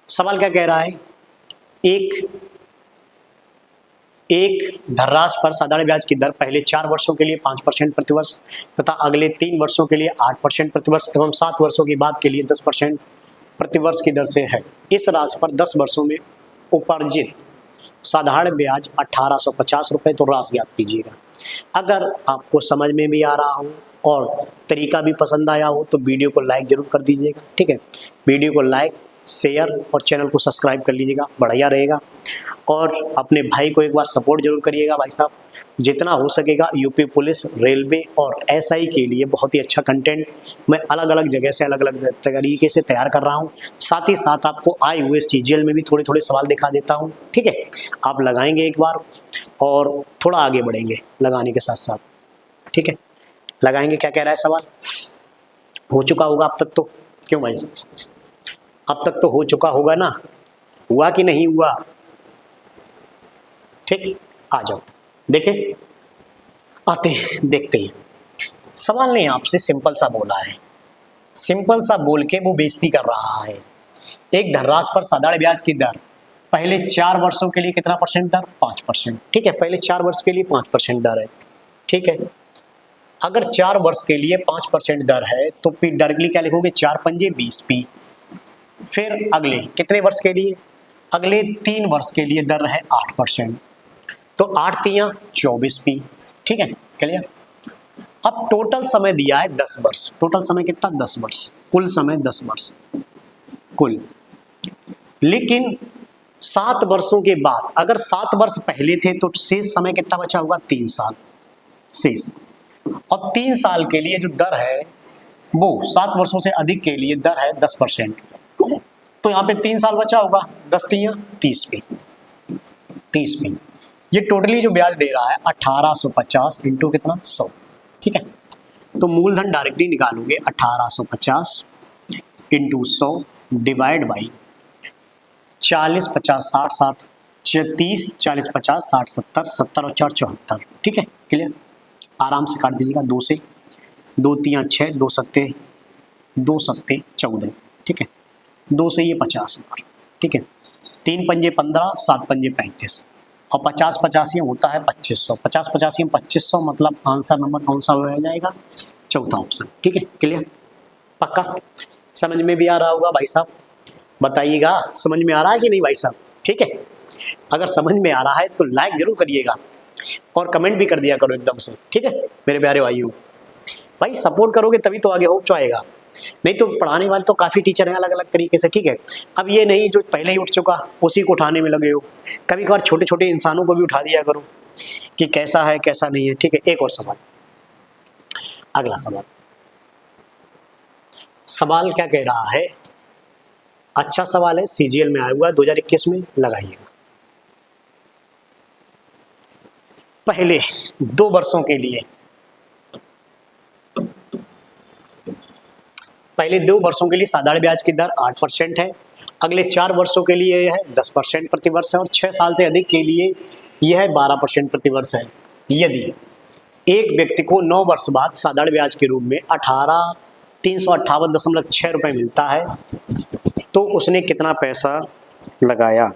सवाल क्या कह रहा है? एक धनराशि पर साधारण ब्याज की दर पहले 4 वर्षों के लिए 5% प्रतिवर्ष तथा अगले 3 वर्षों के लिए 8% प्रतिवर्ष एवं 7 वर्षों के बाद के लिए 10% प्रतिवर्ष की दर से है। इस राशि पर 10 वर्षों में उपार्जित साधारण ब्याज 1850 रुपये, तो राशि याद कीजिएगा। अगर आपको समझ में भी आ रहा हो और तरीका भी पसंद आया हो तो वीडियो को लाइक जरूर कर दीजिएगा। ठीक है, वीडियो को लाइक, शेयर और चैनल को सब्सक्राइब कर लीजिएगा, बढ़िया रहेगा। और अपने भाई को एक बार सपोर्ट जरूर करिएगा भाई साहब, जितना हो सकेगा। यूपी पुलिस, रेलवे और एसआई के लिए बहुत ही अच्छा कंटेंट मैं अलग अलग जगह से अलग अलग तरीके से तैयार कर रहा हूँ। साथ ही साथ आपको आए हुए सीजीएल में भी थोड़े थोड़े सवाल दिखा देता हूँ। ठीक है, आप लगाएंगे एक बार और थोड़ा आगे बढ़ेंगे लगाने के साथ साथ। ठीक है, लगाएंगे। क्या कह रहा है सवाल? हो चुका होगा अब तक तो, क्यों भाई? अब तक तो हो चुका होगा ना, हुआ कि नहीं हुआ? ठीक, आ जाओ देखें, आते हैं देखते हैं। सवाल ने आपसे सिंपल सा बोला है, सिंपल सा बोल के वो बेइज्जती कर रहा है। एक धनराशि पर साधारण ब्याज की दर पहले 4 वर्षों के लिए कितना परसेंट दर, 5%। ठीक है, पहले 4 वर्ष के लिए 5% दर है। ठीक है, अगर 4 वर्ष के लिए 5% दर है तो पी डायरेक्टली क्या लिखोगे, 4 पंजे 20p। फिर अगले कितने वर्ष के लिए, अगले 3 वर्ष के लिए दर है 8%, तो 8 तियां 24p। ठीक है, क्लियर। अब टोटल समय दिया है 10 वर्ष, टोटल समय कितना, 10 वर्ष, कुल समय 10 वर्ष कुल। लेकिन 7 वर्षों के बाद, अगर 7 वर्ष पहले थे तो शेष समय कितना बचा होगा, 3 साल शेष। और 3 साल के लिए जो दर है वो 7 वर्षों से अधिक के लिए दर है 10%, तो यहाँ पे 3 साल बचा होगा, 10 तियां 30p। ये टोटली जो ब्याज दे रहा है 1850 इंटू कितना, 100। ठीक है, तो मूलधन डायरेक्टली निकालोगे 1850 इंटू 100 डिवाइड बाई 40 50 60 60 30 40 50 60 70 70 और 4 74। ठीक है, क्लियर। आराम से काट दीजिएगा, 2 से 2 तियां 6, 2 सत्ते 14। ठीक है, 2 से ये 50 बार। ठीक है, 3 पंजे 15, 7 पंजे 35 और 50 85 होता है 2500। 50 85 2500, मतलब आंसर नंबर कौन सा हो जाएगा, चौथा ऑप्शन। ठीक है, क्लियर, पक्का समझ में भी आ रहा होगा भाई साहब, बताइएगा समझ में आ रहा है कि नहीं भाई साहब। ठीक है, अगर समझ में आ रहा है तो लाइक जरूर करिएगा और कमेंट भी कर दिया करो एकदम से। ठीक है मेरे प्यारे भाइयों, भाई सपोर्ट करोगे तभी तो आगे हो पाएगा, नहीं तो पढ़ाने वाले तो काफ़ी टीचर हैं अलग अलग तरीके से। ठीक है, अब ये नहीं जो पहले ही उठ चुका उसी को उठाने में लगे हो, कभी कभार छोटे छोटे इंसानों को भी उठा दिया करो कि कैसा है कैसा नहीं है। ठीक है, एक और सवाल, अगला सवाल क्या कह रहा है, अच्छा सवाल है, सीजीएल में आया हुआ 2021 में, लगाइएगा। पहले 2 वर्षों के लिए, पहले 2 वर्षों के लिए साधारण ब्याज की दर 8% है, अगले 4 वर्षों के लिए यह है 10% प्रतिवर्ष है, और 6 साल से अधिक के लिए यह है 12% प्रतिवर्ष है। यदि एक व्यक्ति को 9 वर्ष बाद साधारण ब्याज के रूप में 358.6 रुपये मिलता है तो उसने कितना पैसा लगाया।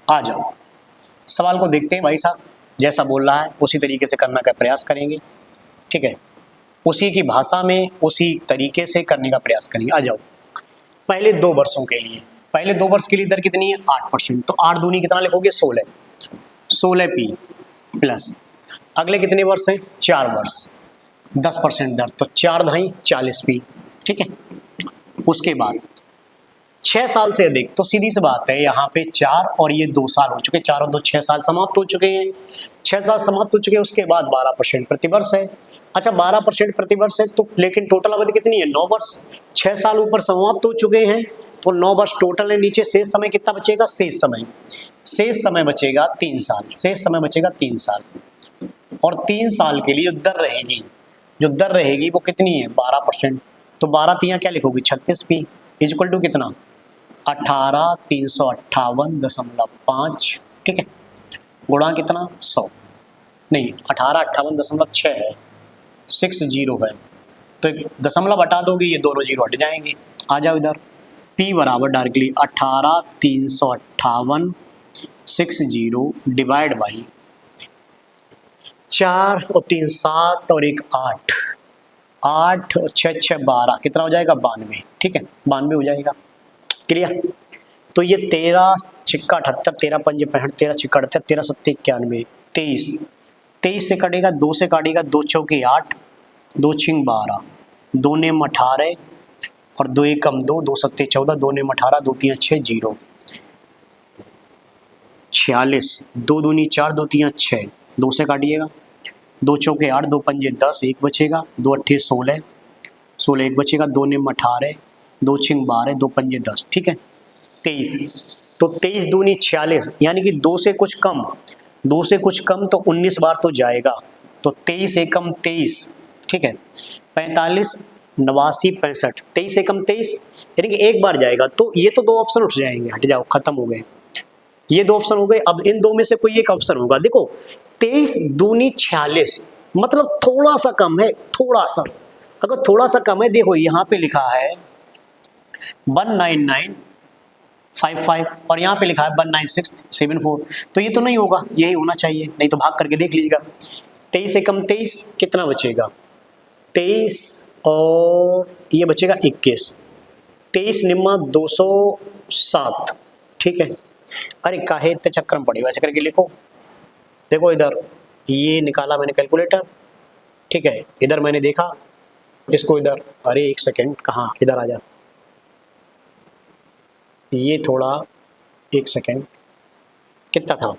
आ जाओ, सवाल को देखते हैं भाई साहब, जैसा बोल रहा है उसी तरीके से करने का प्रयास करेंगे। ठीक है, उसी की भाषा में उसी तरीके से करने का प्रयास करेंगे। आ जाओ, पहले 2 वर्षों के लिए, पहले 2 वर्ष के लिए दर कितनी है, 8%, तो 8 दूनी कितना लिखोगे, 16p प्लस अगले कितने वर्ष हैं, 4 वर्ष 10% दर, तो 4 धाई 40p। ठीक है, उसके बाद 6 साल से अधिक, तो सीधी सी बात है यहाँ पे 4 और ये 2 साल हो चुके, 4 और 2 6 साल समाप्त हो चुके हैं, 6 साल समाप्त हो चुके हैं, उसके बाद 12% प्रतिवर्ष है। अच्छा 12% प्रतिवर्ष है तो लेकिन टोटल अवधि कितनी है, 9 वर्ष, 6 साल ऊपर समाप्त हो चुके हैं तो 9 वर्ष टोटल है, नीचे शेष समय कितना बचेगा, शेष समय बचेगा 3 साल, शेष समय बचेगा 3 साल। और 3 साल के लिए जो दर रहेगी वो कितनी है, 12%, तो 12 तियां क्या लिखोगे, 36p इक्वल टू कितना, 18,358.5। ठीक है, गुणा कितना, 100 नहीं 1858.6 है, 60 है, तो एक दशमलव हटा दोगे, ये दोनों जीरो हट जाएंगे। आ जाओ इधर, P बराबर डायरेक्टली 18,358.60 डिवाइड बाई 4 और 3 7 और 1 8, 8 और 6 6 12, कितना हो जाएगा, 92। ठीक है, 92 हो जाएगा, क्लियर। तो ये 13 छिक्का 78, 13 पंजे 65, 13 छिक्का 78, 13 सत्ते 91, 23 से कटेगा, 2 से काटेगा, 2 चौके 8, 2 छिंग 12, 2 नेम 18 और 2 एकम 2, 2 सत्ते 14, 2 नेम 18, 2 तियां 6 0, 46, 2 दूनी 4, 2 तियां 6, 2 से काटिएगा, 2 चौके 8, 2 पंजे 10, 1 बचेगा, 2 अट्ठे 16, 16 1 बचेगा, 2 नेम 18, 2 छिंग 12, 2 पंजे 10। ठीक है, 23, तो 23 दूनी 46, यानी कि 2 से कुछ कम, 2 से कुछ कम तो 19 बार तो जाएगा, तो 23 एकम 23। ठीक है, 45 89 65, 23 से कम 23, यानी कि एक बार जाएगा तो ये तो दो ऑप्शन उठ जाएंगे, हट जाओ, खत्म हो गए, ये दो ऑप्शन हो गए। अब इन दो में से कोई एक ऑप्शन होगा। देखो 23 दूनी 46, मतलब थोड़ा सा कम है, थोड़ा सा। अगर थोड़ा सा कम है, देखो यहाँ पे लिखा है 19955 और यहाँ पे लिखा है 19674, तो ये तो नहीं होगा, यही होना चाहिए, नहीं तो भाग करके देख लीजिएगा। 23 से कम 23 कितना बचेगा, 23 और ये बचेगा 21, 23 निम्मा 207, ठीक है। अरे काहे इतने चक्कर में पड़ी, वैसे करके लिखो। देखो इधर ये निकाला मैंने कैलकुलेटर, ठीक है, इधर मैंने देखा इसको इधर, अरे एक सेकेंड, कहाँ, इधर आ जा, ये थोड़ा, एक सेकेंड, कितना था,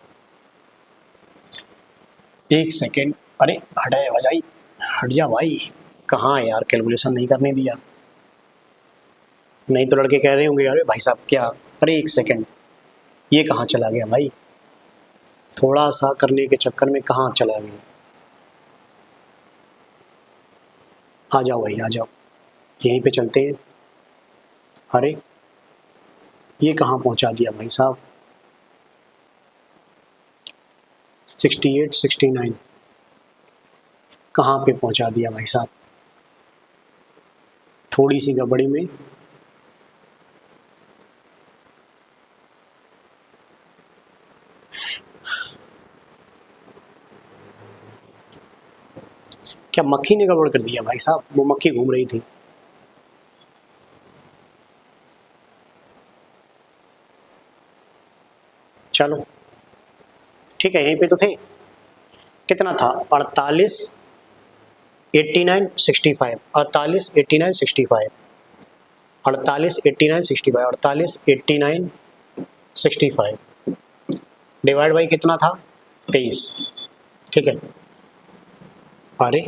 एक सेकेंड, अरे हटाए भाई, हट जा भाई, कहाँ यार, कैलकुलेशन नहीं करने दिया, नहीं तो लड़के कह रहे होंगे अरे भाई साहब क्या, अरे एक सेकेंड, ये कहाँ चला गया भाई, थोड़ा सा करने के चक्कर में कहाँ चला गया, आ जाओ भाई आ जाओ, यहीं पे चलते हैं। अरे ये कहाँ पहुँचा दिया भाई साहब, 68 69 कहाँ पे पहुँचा दिया भाई साहब, थोड़ी सी गड़बड़ी में। क्या मक्खी ने गड़बड़ कर दिया भाई साहब, वो मक्खी घूम रही थी। चलो ठीक है, यहीं पे तो थे, कितना था, 48 89 65, 48 89 65, 48 89 65, 48 89 65 डिवाइड बाई कितना था, 23, ठीक है। अरे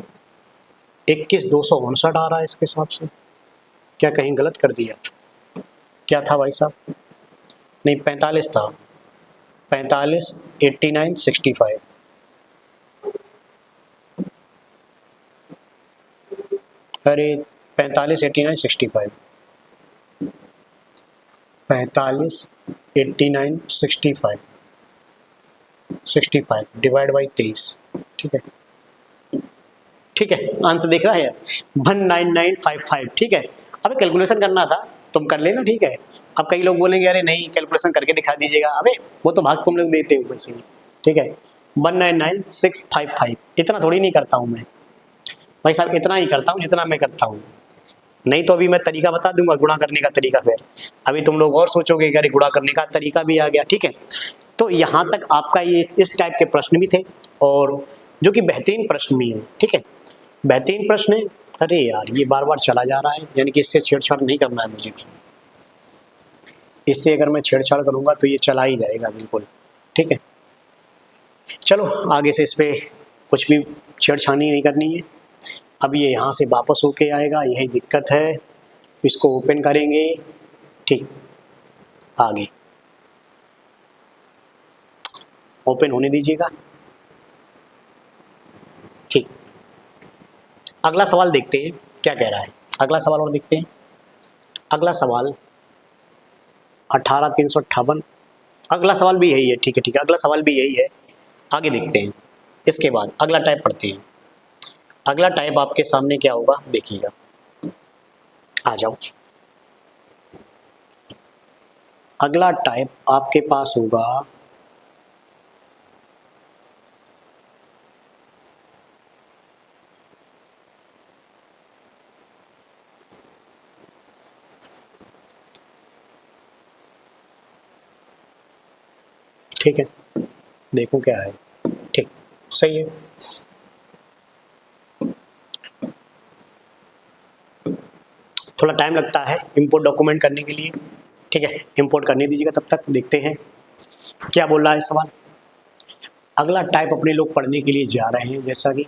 21,259 आ रहा है इसके हिसाब से, क्या कहीं गलत कर दिया, क्या था भाई साहब, नहीं 45 था, 45 89 65, अरे 45 89 65, 45 89 65 डिवाइड बाई 23, ठीक है, ठीक है, आंसर देख रहा है 19955, ठीक है। अबे कैलकुलेशन करना था, तुम कर लेना, ठीक है। अब कई लोग बोलेंगे अरे नहीं कैलकुलेशन करके दिखा दीजिएगा, अबे वो तो भाग तुम लोग देते हो वैसे ही, ठीक है। 199,655, इतना थोड़ी नहीं करता हूँ मैं भाई साहब, इतना ही करता हूँ जितना मैं करता हूँ, नहीं तो अभी मैं तरीका बता दूंगा गुणा करने का तरीका, फिर अभी तुम लोग और सोचोगे कि अरे गुणा करने का तरीका भी आ गया, ठीक है। तो यहाँ तक आपका ये इस टाइप के प्रश्न भी थे, और जो कि बेहतरीन प्रश्न भी है, ठीक है, बेहतरीन प्रश्न है। अरे यार ये बार बार चला जा रहा है, यानी कि इससे छेड़छाड़ नहीं करना है मुझे, इससे अगर मैं छेड़छाड़ करूँगा तो ये चला ही जाएगा बिल्कुल, ठीक है। चलो आगे से इस पर कुछ भी छेड़छाड़ी नहीं करनी है। अब ये यहाँ से वापस होके आएगा, यही दिक्कत है, इसको ओपन करेंगे, ठीक, आगे ओपन होने दीजिएगा, ठीक। अगला सवाल देखते हैं क्या कह रहा है, अगला सवाल और देखते हैं। अगला सवाल 18,358, अगला सवाल भी यही है, ठीक है ठीक है, अगला सवाल भी यही है, आगे देखते हैं। इसके बाद अगला टाइप पढ़ते हैं। अगला टाइप आपके सामने क्या होगा देखिएगा, आ जाओ। अगला टाइप आपके पास होगा ठीक है, देखो क्या है, ठीक, सही है। थोड़ा टाइम लगता है इंपोर्ट डॉक्यूमेंट करने के लिए, ठीक है, इंपोर्ट करने दीजिएगा, तब तक देखते हैं क्या बोल रहा है सवाल। अगला टाइप अपने लोग पढ़ने के लिए जा रहे हैं, जैसा कि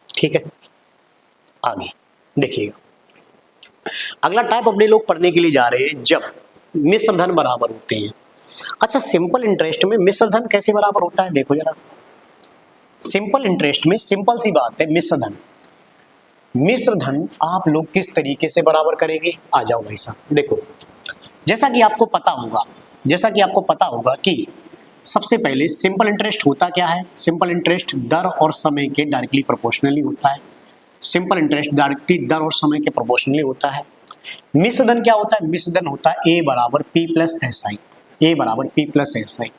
ठीक है, आगे देखिएगा। अगला टाइप अपने लोग पढ़ने के लिए जा रहे हैं जब मिश्र धन बराबर होते हैं। अच्छा, सिंपल इंटरेस्ट में मिश्र धन कैसे बराबर होता है, देखो जरा। सिंपल इंटरेस्ट में सिंपल सी बात है, मिश्र धन, मिश्र धन आप लोग किस तरीके से बराबर करेंगे, आ जाओ भाई साहब। देखो, जैसा कि आपको पता होगा, जैसा कि आपको पता होगा कि सबसे पहले सिंपल इंटरेस्ट होता क्या है, सिंपल इंटरेस्ट दर और समय के डायरेक्टली प्रोपोर्शनली होता है। सिंपल इंटरेस्ट डायरेक्टली दर और समय के प्रोपोर्शनली होता है। मिश्र धन क्या होता है, मिश्र धन होता है ए बराबर पी प्लस एस आई, ए बराबर पी प्लस एस आई।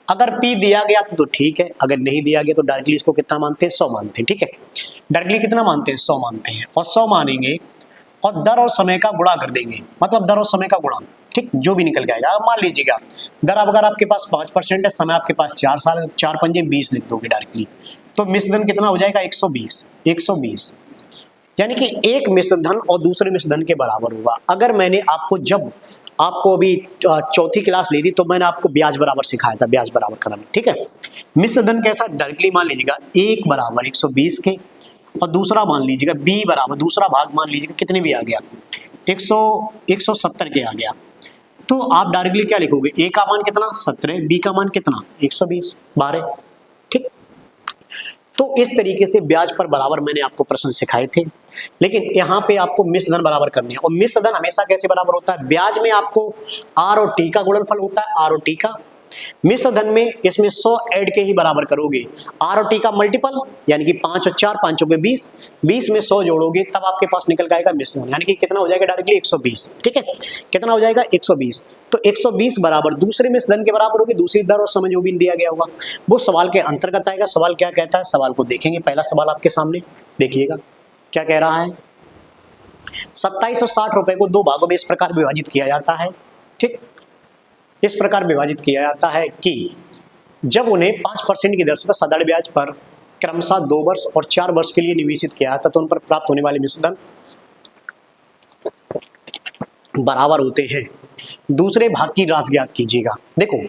अगर पी दिया गया तो ठीक है, अगर नहीं दिया गया तो डायरेक्टली इसको कितना मानते हैं, 100 मानते हैं, ठीक है। डायरेक्टली कितना मानते हैं, 100 मानते हैं, और 100 मानेंगे और दर और समय का गुणा कर देंगे, मतलब दर और समय का गुणा, ठीक, जो भी निकल जाएगा। अब मान लीजिएगा दर अगर आपके पास 5% है, समय आपके पास 4 साल है, 4 पंजे 20 लिख दोगे डायरेक्टली, तो मिश्र धन कितना हो जाएगा, 120, 120। यानी कि एक मिश्र धन और दूसरे मिश्र धन के बराबर होगा। अगर मैंने आपको, जब आपको अभी चौथी क्लास ली थी तो मैंने आपको ब्याज बराबर सिखाया था, ब्याज बराबर करना, ठीक है। मिश्र धन कैसा, डायरेक्टली मान लीजिएगा एक बराबर 120 के, और दूसरा मान लीजिएगा बी बराबर, दूसरा भाग मान लीजिएगा कितने भी आ गया, 170 के आ गया, तो आप डायरेक्टली क्या लिखोगे, ए का मान कितना 17, बी का मान कितना 120, 12, ठीक। तो इस तरीके से ब्याज पर बराबर मैंने आपको प्रश्न सिखाए थे, लेकिन यहाँ पे आपको मिश्र धन बराबर करनी है। और मिश्र धन हमेशा कैसे बराबर होता है, ब्याज में आपको आर और टी का गुणनफल होता है, आर और टी का। मिश्र धन में इसमें 100 ऐड के ही बराबर करोगे, आर और टी का मल्टीपल, यानी कि 5 और 4, 5 पे 20, 20 में 100 जोड़ोगे तब आपके पास निकल जाएगा मिश्र धन, यानी कि कितना हो जाएगा डायरेक्टली 120, ठीक है। कितना हो जाएगा 120, तो 120 बराबर दूसरे मिश्र धन के बराबर होगी, दूसरी दर और समय जो भी दिया गया होगा वो सवाल के अंतर्गत आएगा। सवाल क्या कहता है, सवाल को देखेंगे। पहला सवाल आपके सामने देखिएगा, क्या कह रहा है, 2760 रुपए को दो भागों में इस प्रकार विभाजित किया जाता है, ठीक। इस प्रकार विभाजित किया जाता है कि जब उन्हें 5% की दर से साधारण ब्याज पर क्रमशः 2 वर्ष और 4 वर्ष के लिए निवेशित किया जाता तो उन पर प्राप्त होने वाले मिश्र धन बराबर होते हैं। दूसरे भाग की राशि ज्ञात कीजिएगा। देखो,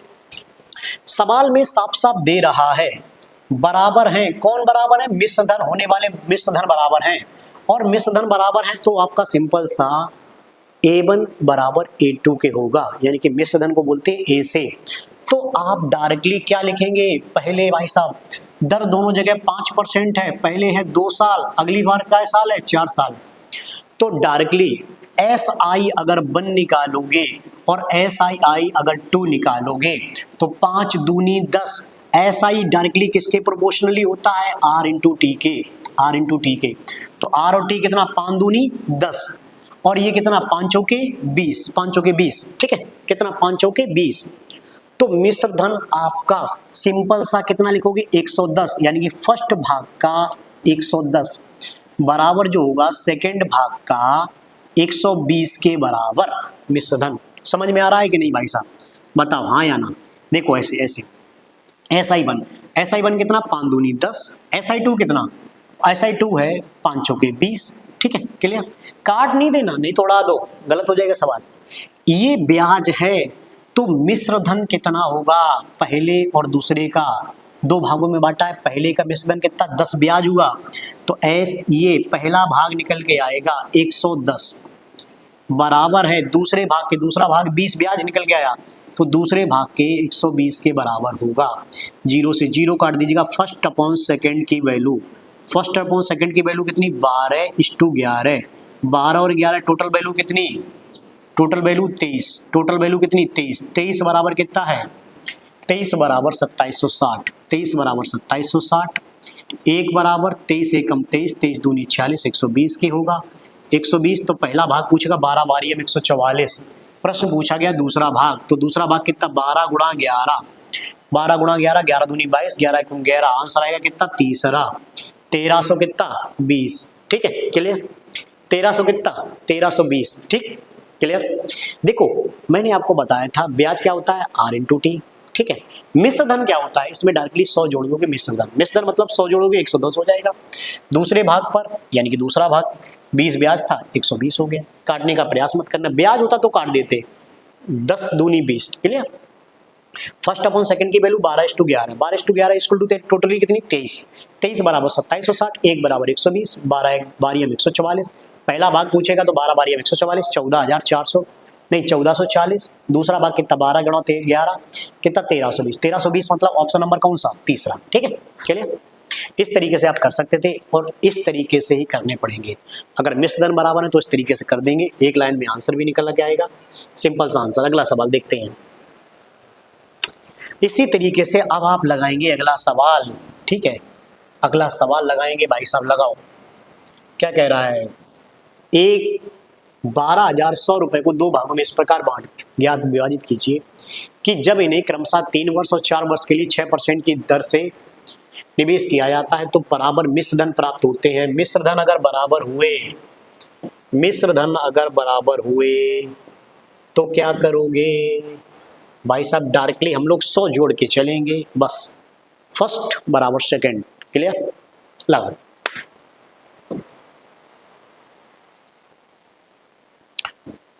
सवाल में साफ साफ दे रहा है बराबर हैं, कौन बराबर है, मिश्र धन, होने वाले मिश्र धन बराबर हैं, और मिश्र धन बराबर है तो आपका सिंपल सा A1 बराबर A2 के होगा, यानी कि मिश्र धन को बोलते हैं A से। तो आप डायरेक्टली क्या लिखेंगे, पहले भाई साहब दर दोनों जगह 5% है, पहले है 2 साल, अगली बार का साल है 4 साल, तो डायरेक्टली SI अगर 1 निकालोगे और SII अगर 2 निकालोगे तो 5 दूनी 10, SI डायरेक्टली किसके प्रोपोर्शनली होता है, R इंटू टी के, R इंटू टी के। तो R और T कितना, 5 दूनी 10, और ये कितना 5 चौके 20, 5 चौके 20, ठीक है, कितना 5 चौके 20। तो मिश्र धन आपका सिंपल सा कितना लिखोगे, 110, यानी कि फर्स्ट भाग का 110 बराबर जो होगा सेकेंड भाग का 120 के बराबर मिश्र धन। समझ में आ रहा है कि नहीं भाई साहब, बताओ हाँ या ना। देखो ऐसे ऐसे SI1 कितना, 5 दूनी 10, SI2 कितना, SI2 है 5 चौके 20, ठीक है, क्लियर। काट नहीं देना, नहीं तो उड़ा दो, गलत हो जाएगा सवाल। ये ब्याज है तो मिश्र धन कितना होगा, पहले और दूसरे का 2 भागों में बांटा है, पहले का मिश्र धन कितना 10 ब्याज हुआ, तो ये पहला भाग निकल के आएगा 110 बराबर है दूसरे भाग के, दूसरा भाग 20 ब्याज निकल के आया तो दूसरे भाग के 120 के बराबर होगा। 0 से 0 काट दीजिएगा, फर्स्ट अपॉन सेकेंड की वैल्यू, फर्स्ट अपॉन सेकंड की वैल्यू कितनी, 12:11, 12 और 11 टोटल वैल्यू कितनी, टोटल वैल्यू 23, टोटल वैल्यू कितनी 23, 23 बराबर कितना है, 23 बराबर 2760, 23 बराबर 2760, 1 बराबर 23 एकम 23, 23 दूनी 46, 120 के होगा। 120 तो पहला भाग पूछेगा 12 बारी 144, प्रश्न पूछा गया दूसरा भाग, तो दूसरा भाग कितना 12 गुणा 11, 12 गुणा 11, 11 दूनी 22, 11 एकम 11, आंसर आएगा कितना, तीसरा 1300 कितना 20, ठीक है, क्लियर। 1300 कितना 1320, ठीक, क्लियर। देखो मैंने आपको बताया था ब्याज क्या होता है, R इंटू टी, ठीक है। मिश्र धन क्या होता है, इसमें डायरेक्टली 100 जोड़ दोगे, मिश्र धन, मिश्र धन मतलब 100 जोड़ोगे 110 हो जाएगा। दूसरे भाग पर यानी कि दूसरा भाग 20 ब्याज था 120 हो गया। काटने का प्रयास मत करना, ब्याज होता तो काट देते, 10 दूनी 20, क्लियर। फर्स्ट अपॉन सेकंड की वैल्यू 12:11, 12:11 इक्वल टू टोटली कितनी 23, 23 बराबर 2760, 1 बराबर 120, 12 बारी 144, पहला भाग पूछेगा तो 12 बारी 144, 14400, नहीं 1440, दूसरा भाग कितना 12 गणा 11 कितना 1320, 1320 मतलब ऑप्शन नंबर कौन सा, तीसरा। ठीक है, चलिए इस तरीके से आप कर सकते थे और इस तरीके से ही करने पड़ेंगे। अगर मिश्र धन बराबर है तो इस तरीके से कर देंगे, एक लाइन में आंसर भी निकल के आएगा, सिंपल सा आंसर। अगला सवाल देखते हैं। इसी तरीके से अब आप लगाएंगे अगला सवाल। ठीक है, अगला सवाल लगाएंगे, भाई साहब लगाओ। क्या कह रहा है, एक 12,100 रुपए को दो भागों में इस प्रकार ज्ञात विभाजित कीजिए कि जब इन्हें क्रमशः 3 वर्ष और 4 वर्ष के लिए 6% की दर से निवेश किया जाता है तो बराबर मिश्र धन प्राप्त होते हैं। मिश्र धन अगर बराबर हुए, मिश्र धन अगर बराबर हुए तो क्या करोगे भाई साहब, डायरेक्टली हम लोग 100 जोड़ के चलेंगे, बस फर्स्ट बराबर सेकंड। क्लियर, लगाओ।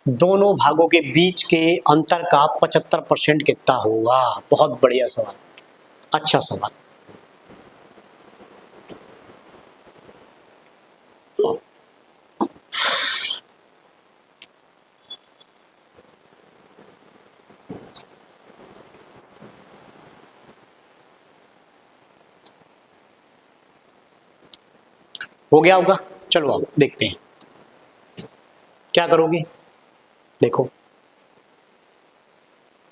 दोनों भागों के बीच के अंतर का 75% कितना होगा। बहुत बढ़िया सवाल, अच्छा सवाल। हो गया होगा, चलो आओ देखते हैं क्या करोगे। देखो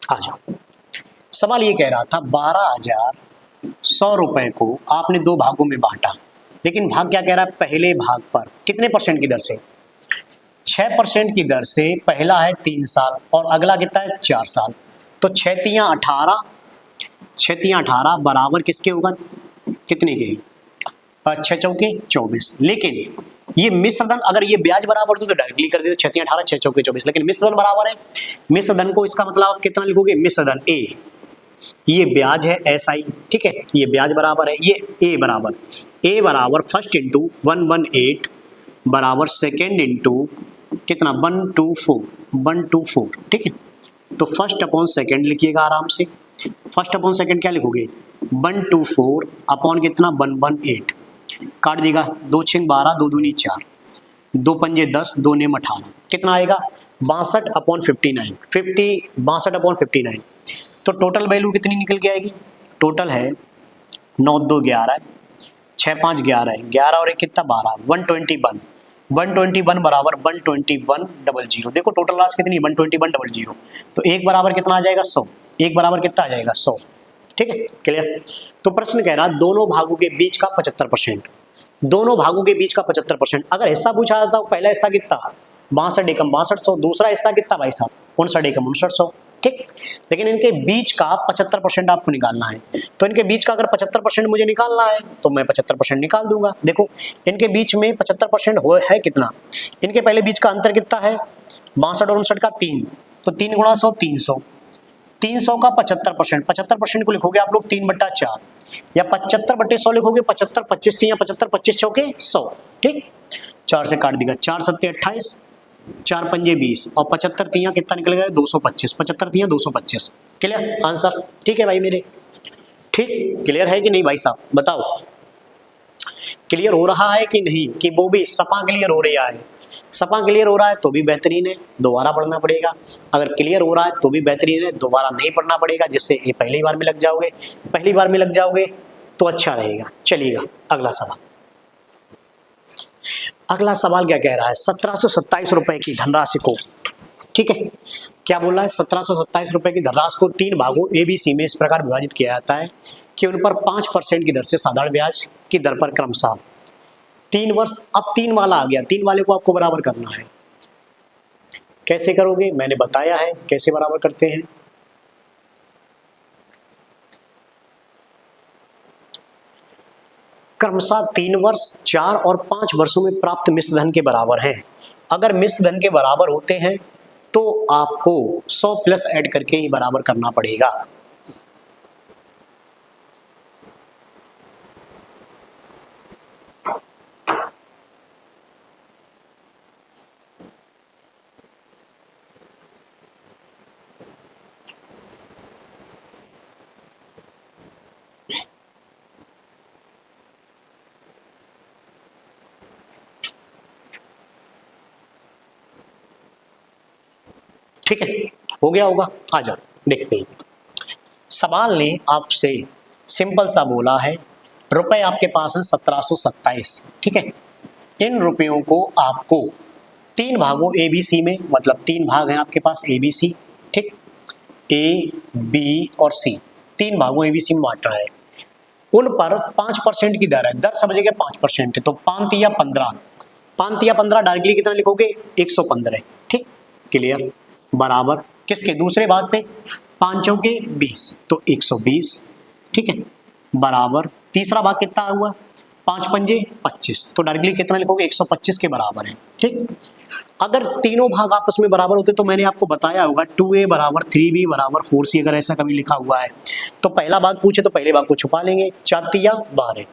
आ जाओ, सवाल ये कह रहा था 12,100 रुपए को आपने दो भागों में बांटा, लेकिन भाग क्या कह रहा है, पहले भाग पर कितने परसेंट की दर से, 6% की दर से। पहला है 3 साल और अगला कितना है 4 साल। तो 6×3 = 18, 6×3 = 18 बराबर किसके होगा, कितने के, 6×4 = 24। लेकिन ये मिश्र धन अगर ये ब्याज बराबर तो डायरेक्टली कर देते 6×3 = 18, 6×4 = 24। लेकिन मिश्र धन बराबर है, मिश्र धन को इसका मतलब आप कितना लिखोगे, मिश्र धन ए, ये ब्याज है SI। ठीक है, ये ब्याज बराबर है, ये ए बराबर फर्स्ट इंटू 118 बराबर सेकेंड इंटू कितना 124। ठीक है, तो फर्स्ट अपॉन सेकेंड लिखिएगा आराम से। फर्स्ट अपॉन सेकेंड क्या लिखोगे, 124 अपॉन कितना 118, काट देगा, 2 6 12, 2 दूनी 4, 2 पंजे 10, 2 नेम 18, कितना आएगा 62/59, 62/59। तो टोटल वैल्यू कितनी निकल के आएगी, टोटल है 9 2 11, 6 5 11, 11 और 1 कितना 12, 121, 121 बराबर 121,000। देखो टोटल राशि कितनी है 121,000, तो एक बराबर कितना आ जाएगा 100, एक बराबर कितना आ जाएगा 100। ठीक है, क्लियर। तो प्रश्न कह रहा दोनों भागों के बीच का 75%, दोनों भागों के बीच का 75%। अगर हिस्सा पूछा जाता पहला हिस्सा कितना 62 एकम 6200, दूसरा हिस्सा कितना भाई साहब 59 एकम 5900। ठीक, लेकिन इनके बीच का 75% आपको निकालना है। तो इनके बीच का अगर 75% मुझे निकालना है तो मैं 75% निकाल दूंगा। देखो इनके बीच में 75% हो है कितना, इनके पहले बीच का अंतर कितना है 62 और 59 का 3, तो 3 × 100 300, 300 का 75%, 75% को लिखोगे आप लोग 3/4 या 75/100 लिखोगे, 75 25 3 या 75 25 चौके 100। ठीक, 4 से काट देगा, 4 7 28, 4 पंजे 20 और 75 3 कितना निकल गया 225, 75 3 225। क्लियर आंसर, ठीक है भाई मेरे, ठीक क्लियर है कि नहीं भाई साहब बताओ, क्लियर हो रहा है कि नहीं, कि वो भी सपा क्लियर हो रहा है। सपा क्लियर हो रहा है तो भी बेहतरीन है, दोबारा पढ़ना पड़ेगा। अगर क्लियर हो रहा है तो भी बेहतरीन है, दोबारा नहीं पढ़ना पड़ेगा, जिससे ये पहली बार में लग जाओगे, पहली बार में लग जाओगे तो अच्छा रहेगा। चलिएगा अगला सवाल, अगला सवाल क्या कह रहा है 1727 रुपए की धनराशि को, ठीक है क्या बोल रहा है 1727 रुपए की धनराशि को 3 भागों ABC में इस प्रकार विभाजित किया जाता है कि उन पर 5% की दर से साधारण ब्याज की दर पर क्रमशः 3 वर्ष, अब 3 वाला आ गया, 3 वाले को आपको बराबर करना है। कैसे करोगे मैंने बताया है कैसे बराबर करते हैं। क्रमशः 3 वर्ष 4 और 5 वर्षों में प्राप्त मिश्र धन के बराबर हैं। अगर मिश्र धन के बराबर होते हैं तो आपको 100 प्लस ऐड करके ही बराबर करना पड़ेगा। ठीक है, हो गया होगा। आ जाओ देखते हैं। सवाल ने आपसे सिंपल सा बोला है, रुपए आपके पास है 1727, ठीक है। इन रुपयों को आपको तीन भागों ए बी सी में, मतलब तीन भाग हैं आपके पास ए बी सी, ठीक, ए बी और सी, तीन भागों ए बी सी में बांटा है। उन पर 5% की दर है, दर समझ गए 5% है, तो 5 या 15, 5 या 15 डायरेक्टली कितना लिखोगे 115, ठीक, क्लियर, बराबर किसके दूसरे भाग पे 5 चौके 20, तो 120, ठीक है, बराबर तीसरा भाग कितना हुआ 5 पंजे 25, तो डायरेक्टली कितना लिखोगे 125 के बराबर है, ठीक। अगर तीनों भाग आपस में बराबर होते तो मैंने आपको बताया होगा 2a बराबर 3b बराबर 4c, अगर ऐसा कभी लिखा हुआ है तो पहला भाग पूछे तो पहले भाग को छुपा लेंगे, 4 तिया 12,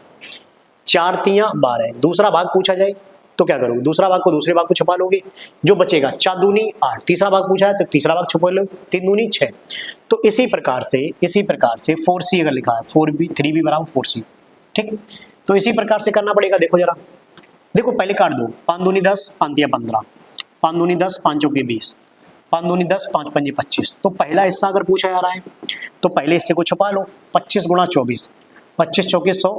4 तिया 12, दूसरा भाग पूछा जाए तो क्या करोगे, दूसरा भाग को दूसरे भाग को छुपा लोगे, जो बचेगा 4 दूनी 8, तीसरा भाग पूछा है तो तीसरा भाग छुपा लो, 3 दूनी 6, तो इसी प्रकार से 4c अगर लिखा है 4b 3b बराबर 4c, ठीक, तो इसी प्रकार से करना पड़ेगा। देखो जरा, देखो पहले काट दो, 5 दूनी 10, 5 तिया 15, 5 दूनी 10, 5 चौके 20, 5 दूनी 10, 5 पंजे 25, तो पहला हिस्सा अगर पूछा जा रहा है तो पहले हिस्से को छुपा लो, 25 गुणा 24, 25 चौके 100,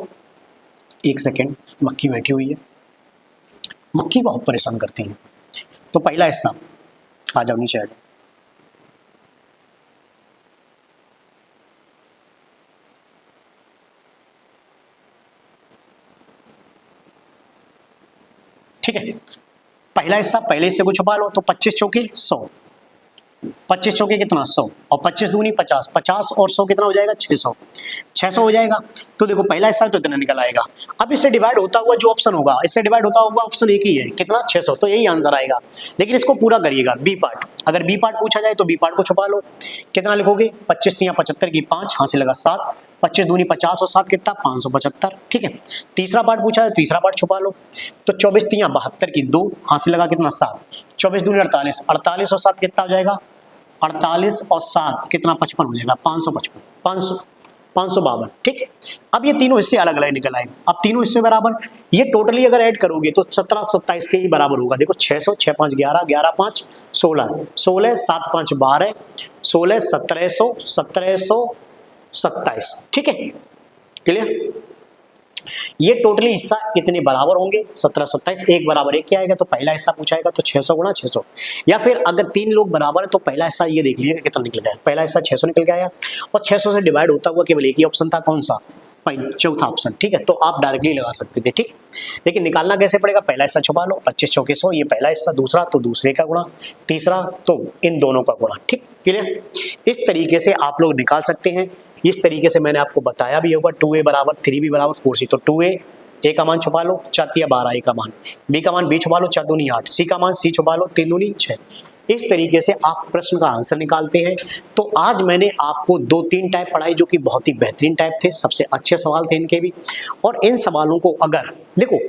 एक सेकेंड, मक्खी बैठी हुई है, मक्खी बहुत परेशान करती है, तो पहला हिस्सा आ जाओ नीचे आ जाओ, ठीक है, पहला हिस्सा पहले हिस्से को छुपा लो, तो 25 चौके 100, 25 चौके कितना 100, और 25 दूनी 50, 50 और 100 कितना हो जाएगा 600, 600 हो जाएगा। तो देखो पहला हिस्सा तो इतना निकल आएगा। अब इससे डिवाइड होता हुआ जो ऑप्शन होगा, इससे डिवाइड होता हुआ ऑप्शन एक ही है, कितना 600, तो यही आंसर आएगा। लेकिन इसको पूरा करिएगा, बी पार्ट, अगर बी पार्ट पूछा जाए तो बी पार्ट को छुपा लो, कितना लिखोगे 25 या 75 की 5, हाथ से लगा 7, 25 दूनी 50 और 7 कितना 575, ठीक है। तीसरा पार्ट पूछा है, तीसरा पार्ट छुपा लो, तो 24 तिया 72 की 2, हाथ से लगा कितना 7, 24 दूनी 48, 48 और 7 कितना हो जाएगा 48 और 7 कितना 55 हो जाएगा 555, 552, ठीक। अब ये तीनों हिस्से अलग अलग निकल आए, अब तीनों हिस्से बराबर, ये टोटली अगर ऐड करोगे तो 1727 के ही बराबर होगा। देखो 600, 6 5 11, 11 5 16, 16 7 5 12, 16 1700, 1727, ठीक है, क्लियर। ये टोटली हिस्सा इतने बराबर होंगे 1727, एक बराबर एक क्या आएगा, तो पहला हिस्सा पूछाएगा तो 600 गुणा 600, या फिर अगर तीन लोग बराबर है तो पहला हिस्सा ये देख लीजिएगा कितना निकल गया, पहला हिस्सा 600 निकल गया, और 600 से डिवाइड होता हुआ केवल एक ही ऑप्शन था, कौन सा, चौथा ऑप्शन, ठीक है, तो आप डायरेक्टली लगा सकते थे, ठीक। लेकिन निकालना कैसे पड़ेगा, पहला हिस्सा छुपा लो, 25 चौके 100, ये पहला हिस्सा, दूसरा तो दूसरे का गुणा, तीसरा तो इन दोनों का गुणा, ठीक, क्लियर। इस तरीके से आप लोग निकाल सकते हैं। इस तरीके से मैंने आपको बताया भी होगा, 2a बराबर 3b बराबर 4c, तो 2a ए का मान छुपा लो, 4 तिया 12, ए का मान, बी का मान बी छुपा लो, 4 दूनी 8, सी का मान सी छुपा लो, 3 दूनी 6। इस तरीके से आप प्रश्न का आंसर निकालते हैं। तो आज मैंने आपको 2-3 टाइप पढ़ाई जो कि बहुत ही बेहतरीन टाइप थे, सबसे अच्छे सवाल थे इनके भी, और इन सवालों को अगर देखो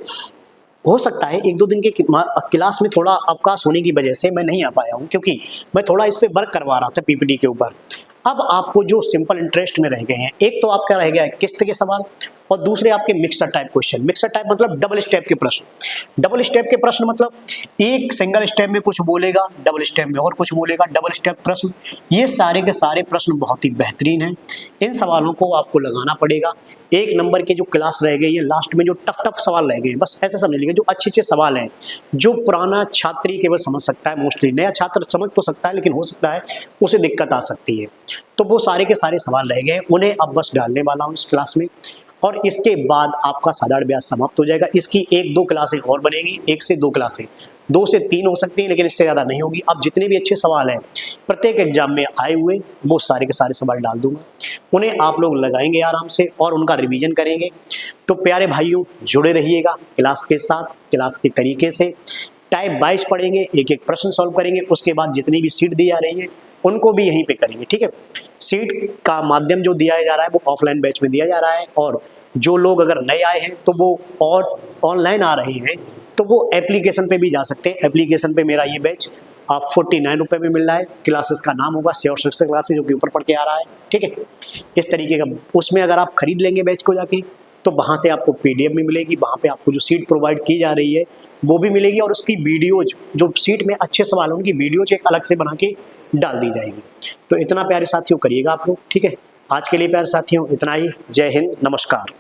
हो सकता है 1-2 दिन के क्लास में थोड़ा अवकाश होने की वजह से मैं नहीं आ पाया हूँ, क्योंकि मैं थोड़ा इस पे वर्क करवा रहा था पीपीटी के ऊपर। अब आपको जो सिंपल इंटरेस्ट में रह गए हैं, एक तो आपका रह गया है किस्त के सवाल, और दूसरे आपके mixer type question. Mixer type मतलब डबल स्टेप के प्रश्न, डबल स्टेप के प्रश्न मतलब एक सिंगल स्टेप में कुछ बोलेगा, डबल स्टेप में और कुछ बोलेगा, डबल स्टेप प्रश्न। ये सारे के सारे प्रश्न बहुत ही बेहतरीन हैं। इन सवालों को आपको लगाना पड़ेगा। एक नंबर के जो क्लास रह गई है, लास्ट में जो टफ सवाल रह गए हैं, बस ऐसे समझ लीजिए, जो अच्छे सवाल हैं, जो पुराना छात्र ही केवल समझ सकता है, मोस्टली नया छात्र समझ तो सकता है, लेकिन हो सकता है उसे दिक्कत आ सकती है। तो वो सारे के सारे सवाल रह गए, उन्हें अब बस डालने वाला हूँ इस क्लास में, और इसके बाद आपका साधारण ब्याज समाप्त हो जाएगा। इसकी 1-2 क्लासें और बनेगी, 1 से 2 क्लासें, 2 से 3 हो सकती हैं, लेकिन इससे ज़्यादा नहीं होगी। अब जितने भी अच्छे सवाल हैं प्रत्येक एग्जाम में आए हुए, वो सारे के सारे सवाल डाल दूंगा, उन्हें आप लोग लगाएंगे आराम से और उनका रिवीजन करेंगे। तो प्यारे भाइयों, जुड़े रहिएगा क्लास के साथ, क्लास के तरीके से टाइप 22 पढ़ेंगे, एक एक प्रश्न सॉल्व करेंगे, उसके बाद जितनी भी सीट दी जा रही है उनको भी यहीं पे करेंगे, ठीक है। सीट का माध्यम जो दिया जा रहा है वो ऑफलाइन बैच में दिया जा रहा है, और जो लोग अगर नए आए हैं तो वो और ऑनलाइन आ रहे हैं तो वो एप्लीकेशन पे भी जा सकते हैं। एप्लीकेशन पे मेरा ये बैच आप 49 रुपये में मिल रहा है। क्लासेस का नाम होगा श्योर सक्सेस क्लासेस, जो कि ऊपर पढ़ के आ रहा है, ठीक है। इस तरीके का उसमें अगर आप खरीद लेंगे बैच को जाके तो वहाँ से आपको PDF भी मिलेगी, वहाँ पे आपको जो सीट प्रोवाइड की जा रही है वो भी मिलेगी, और उसकी वीडियोज जो सीट में अच्छे सवाल होंगे, उनकी वीडियोज एक अलग से बना के डाल दी जाएगी। तो इतना प्यारे साथियों करिएगा आप लोग, ठीक है। आज के लिए प्यारे साथियों इतना ही। जय हिंद, नमस्कार।